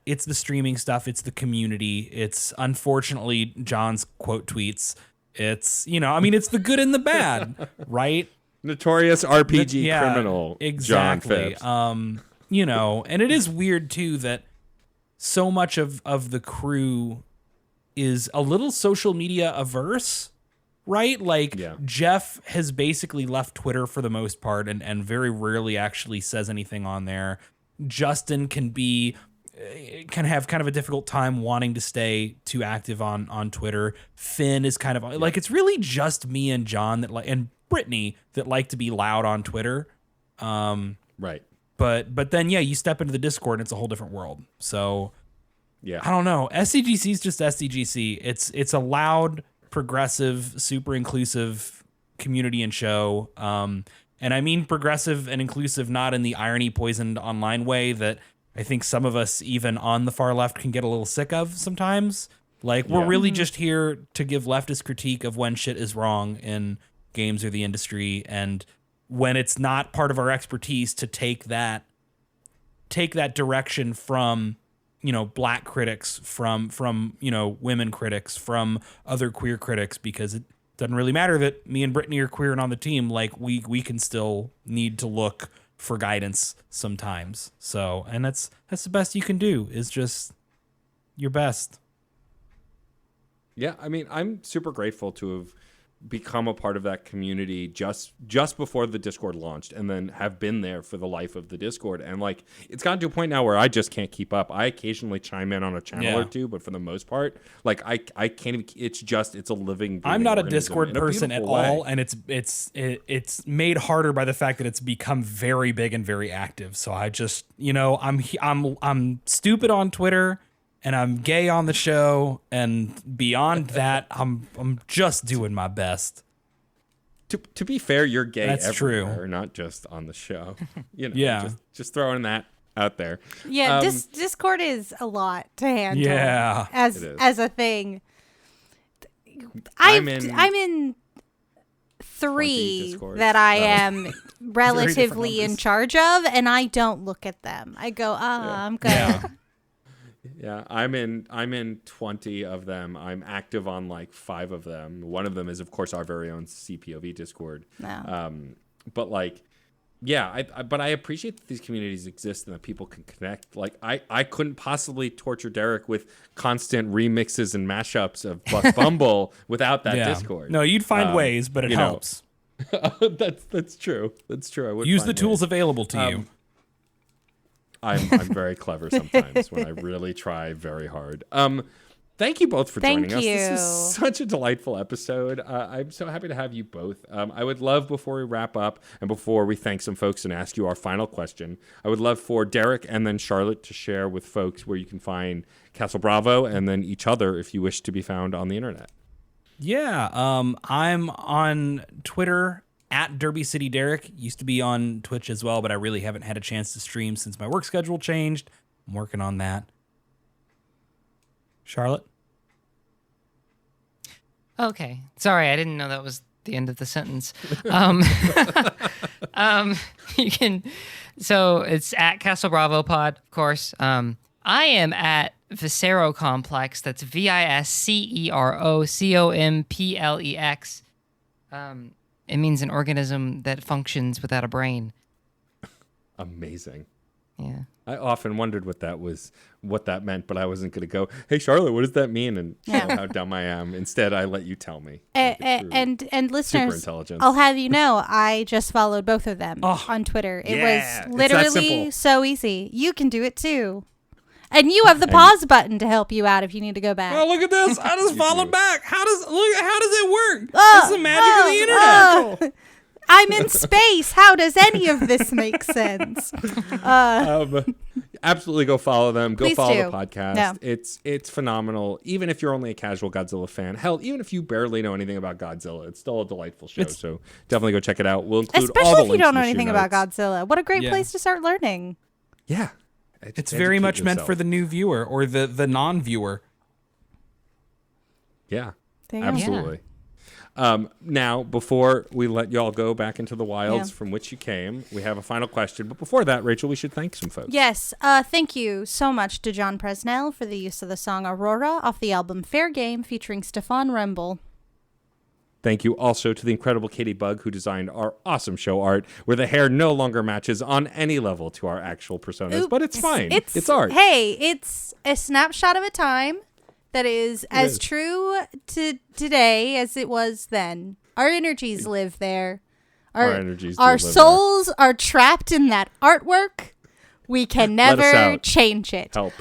it's the streaming stuff. It's the community. It's unfortunately John's quote tweets. It's, it's the good and the bad, right? Notorious RPG criminal, exactly. John Phipps. And it is weird too that so much of the crew is a little social media averse, right? Like Jeff has basically left Twitter for the most part and very rarely actually says anything on there. Justin can have kind of a difficult time wanting to stay too active on Twitter. Finn is kind of like, it's really just me and John and Brittany that like to be loud on Twitter. Right. But then, you step into the Discord and it's a whole different world. So yeah, I don't know. SCGC is just SCGC. It's a loud, progressive, super inclusive community and show. And I mean progressive and inclusive, not in the irony poisoned online way that I think some of us, even on the far left, can get a little sick of sometimes. Like, we're really just here to give leftist critique of when shit is wrong in games or the industry, and when it's not part of our expertise to take that direction from black critics, from women critics, from other queer critics, because it doesn't really matter that me and Brittany are queer and on the team. Like, we can still need to look for guidance sometimes. So, and that's the best you can do, is just your best. Yeah, I mean, I'm super grateful to have become a part of that community just before the Discord launched, and then have been there for the life of the Discord. And like, it's gotten to a point now where I just can't keep up. I occasionally chime in on a channel or two, but for the most part, like I can't even, it's a living, I'm not a Discord person at all, and it's made harder by the fact that it's become very big and very active. So I just, I'm stupid on Twitter, and I'm gay on the show, and beyond that, I'm just doing my best. To be fair, you're gay. That's everywhere, true. Not just on the show. Just throwing that out there. Yeah, Discord is a lot to handle. Yeah, as a thing. I'm in 3 that I am relatively in charge of, and I don't look at them. I go, I'm good. Yeah. Yeah, I'm in 20 of them. I'm active on like 5 of them. One of them is, of course, our very own CPOV Discord. No. But like, yeah, but I appreciate that these communities exist and that people can connect. Like, I couldn't possibly torture Derek with constant remixes and mashups of Buck Bumble without that Discord. No, you'd find ways, but it helps. That's true. That's true. I would use the tools available to you. I'm very clever sometimes when I really try very hard. Thank you both for joining us. This is such a delightful episode. I'm so happy to have you both. I would love, before we wrap up and before we thank some folks and ask you our final question, I would love for Derek and then Charlotte to share with folks where you can find Castle Bravo and then each other if you wish to be found on the internet. Yeah, I'm on Twitter at Derby City Derek. Used to be on Twitch as well, but I really haven't had a chance to stream since my work schedule changed. I'm working on that. Charlotte? Okay. Sorry, I didn't know that was the end of the sentence. You can, so it's at Castle Bravo Pod, of course. I am at Viscero Complex. That's VISCEROCOMPLEX. It means an organism that functions without a brain. Amazing. Yeah. I often wondered what that meant, but I wasn't going to go, hey, Charlotte, what does that mean? And show how dumb I am. Instead, I let you tell me. And listeners, super intelligence. I'll have you know, I just followed both of them on Twitter. It was literally so easy. You can do it too. And you have the pause button to help you out if you need to go back. Oh, look at this. I just followed back. How does it work? That's the magic of the internet. I'm in space. How does any of this make sense? Absolutely go follow them. Go Please follow do. the podcast. No. It's phenomenal. Even if you're only a casual Godzilla fan, hell, even if you barely know anything about Godzilla, it's still a delightful show. So definitely go check it out. We'll include all the Especially if you links don't in know the show anything notes. about Godzilla. What a great place to start learning. Yeah. It's very much meant for the new viewer or the non-viewer. Yeah. There you go. Absolutely. Now, before we let y'all go back into the wilds from which you came, we have a final question. But before that, Rachel, we should thank some folks. Yes. Thank you so much to John Presnell for the use of the song Aurora off the album Fair Game featuring Stefan Remble. Thank you also to the incredible Katie Bug, who designed our awesome show art, where the hair no longer matches on any level to our actual personas, but it's fine. It's art. Hey, it's a snapshot of a time that is as true to today as it was then. Our energies live there. Our souls are trapped in that artwork. We can never change it. Help.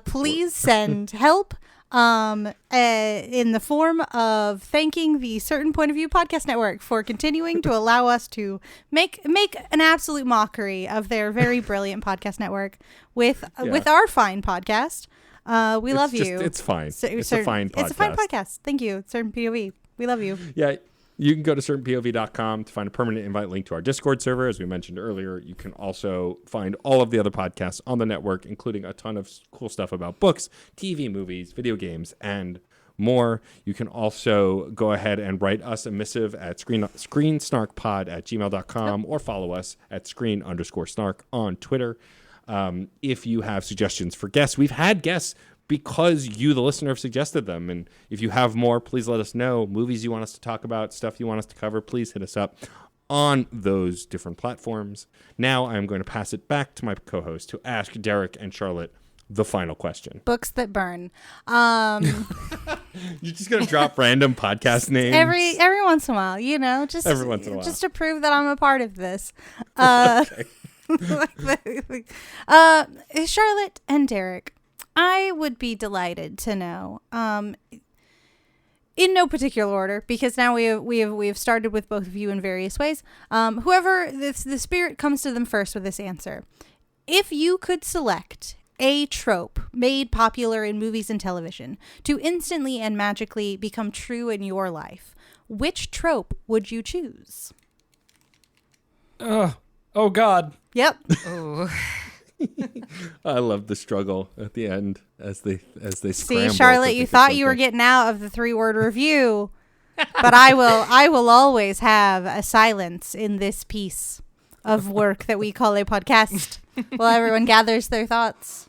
Please send help. In the form of thanking the Certain Point of View Podcast Network for continuing to allow us to make an absolute mockery of their very brilliant podcast network with our fine podcast. We love you. It's fine. It's a fine podcast. It's a fine podcast. Thank you, Certain POV. We love you. Yeah. You can go to certainpov.com to find a permanent invite link to our Discord server. As we mentioned earlier, you can also find all of the other podcasts on the network, including a ton of cool stuff about books, TV, movies, video games, and more. You can also go ahead and write us a missive at screensnarkpod@gmail.com or follow us at screen_snark on Twitter. If you have suggestions for guests, we've had guests because you, the listener, have suggested them. And if you have more, please let us know. Movies you want us to talk about, stuff you want us to cover, please hit us up on those different platforms. Now I'm going to pass it back to my co-host to ask Derek and Charlotte the final question. Books that burn. You're just going to drop random podcast names? Every once in a while, just every once in a while. Just to prove that I'm a part of this. Charlotte and Derek, I would be delighted to know, in no particular order, because now we have started with both of you in various ways. Whoever the spirit comes to them first with this answer, if you could select a trope made popular in movies and television to instantly and magically become true in your life, which trope would you choose? Oh God. Yep. Oh. I love the struggle at the end as they See, Charlotte, you thought you were getting out of the 3-word review, but I will always have a silence in this piece of work that we call a podcast while everyone gathers their thoughts.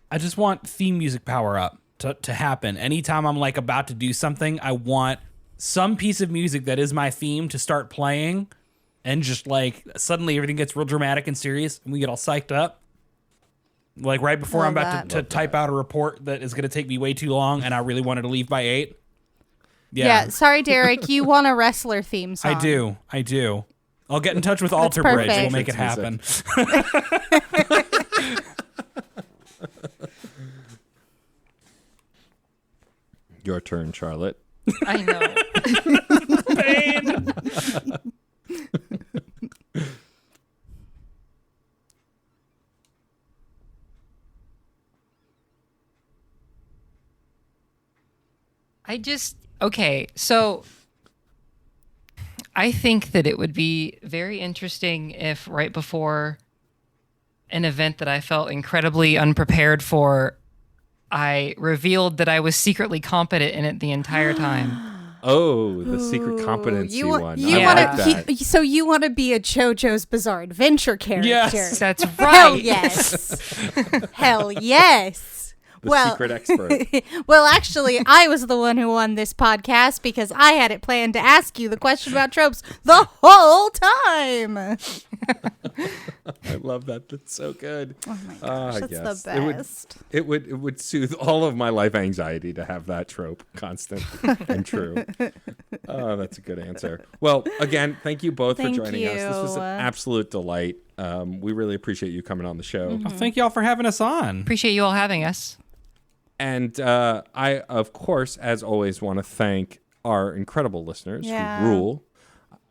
I just want theme music power up to happen. Anytime I'm like about to do something, I want some piece of music that is my theme to start playing. And just like suddenly everything gets real dramatic and serious and we get all psyched up. Like right before I'm about to type out a report that is going to take me way too long and I really wanted to leave by 8. Yeah. Sorry, Derek. You want a wrestler theme song. I do. I'll get in touch with Alter Bridge. We'll make it happen. Your turn, Charlotte. I know. Pain. Okay, so I think that it would be very interesting if right before an event that I felt incredibly unprepared for, I revealed that I was secretly competent in it the entire time. Oh, the secret competency one. So you want to be a JoJo's Bizarre Adventure character? Yes, that's right. Hell yes. Hell yes. secret expert. Well, actually, I was the one who won this podcast because I had it planned to ask you the question about tropes the whole time. I love that. That's so good. Oh my gosh, that's the best. It would soothe all of my life anxiety to have that trope constant and true. Oh, that's a good answer. Well, again, thank you both for joining us. This was an absolute delight. We really appreciate you coming on the show. Well, thank you all for having us on. Appreciate you all having us. And I, of course, as always, want to thank our incredible listeners who rule.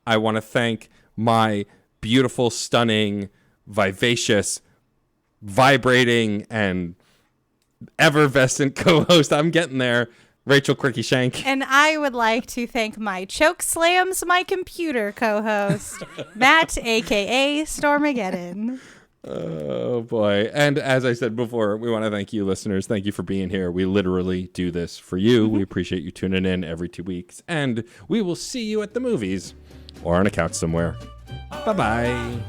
I want to thank my beautiful, stunning, vivacious, vibrating, and effervescent co-host. I'm getting there, Rachel Quirky Shank. And I would like to thank my choke slams my computer co-host, Matt, a.k.a. Stormageddon. Oh, boy. And as I said before, we want to thank you, listeners. Thank you for being here. We literally do this for you. We appreciate you tuning in every 2 weeks. And we will see you at the movies or on a couch somewhere. Bye-bye.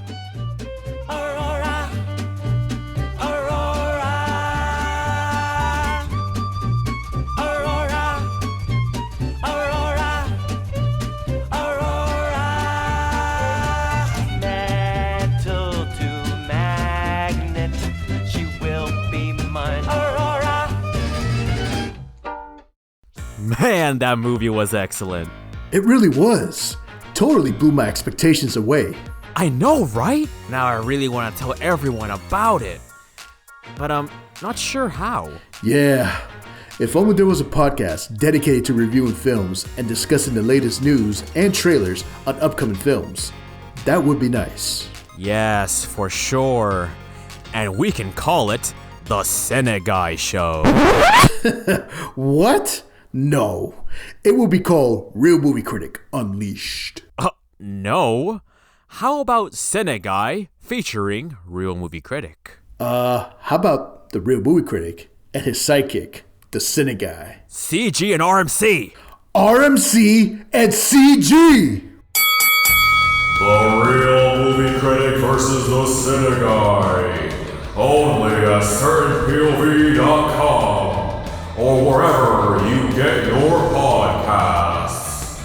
Aurora, Aurora, Aurora, Aurora, Aurora. Metal to magnet, she will be mine. Aurora. Man, that movie was excellent. It really was. Totally blew my expectations away. I know, right? Now I really want to tell everyone about it. But I'm not sure how. Yeah. If only there was a podcast dedicated to reviewing films and discussing the latest news and trailers on upcoming films. That would be nice. Yes, for sure. And we can call it The Cineguy Show. What? No. It will be called Real Movie Critic Unleashed. No. How about Cineguy featuring Real Movie Critic? How about the Real Movie Critic and his sidekick, the Cineguy? CG and RMC. RMC and CG! The Real Movie Critic versus the Cineguy. Only at CertainPOV.com or wherever you get your podcasts.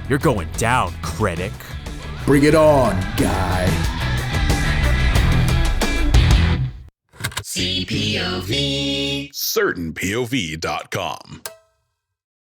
You're going down, critic. Bring it on, guy. CPOV. CertainPOV.com.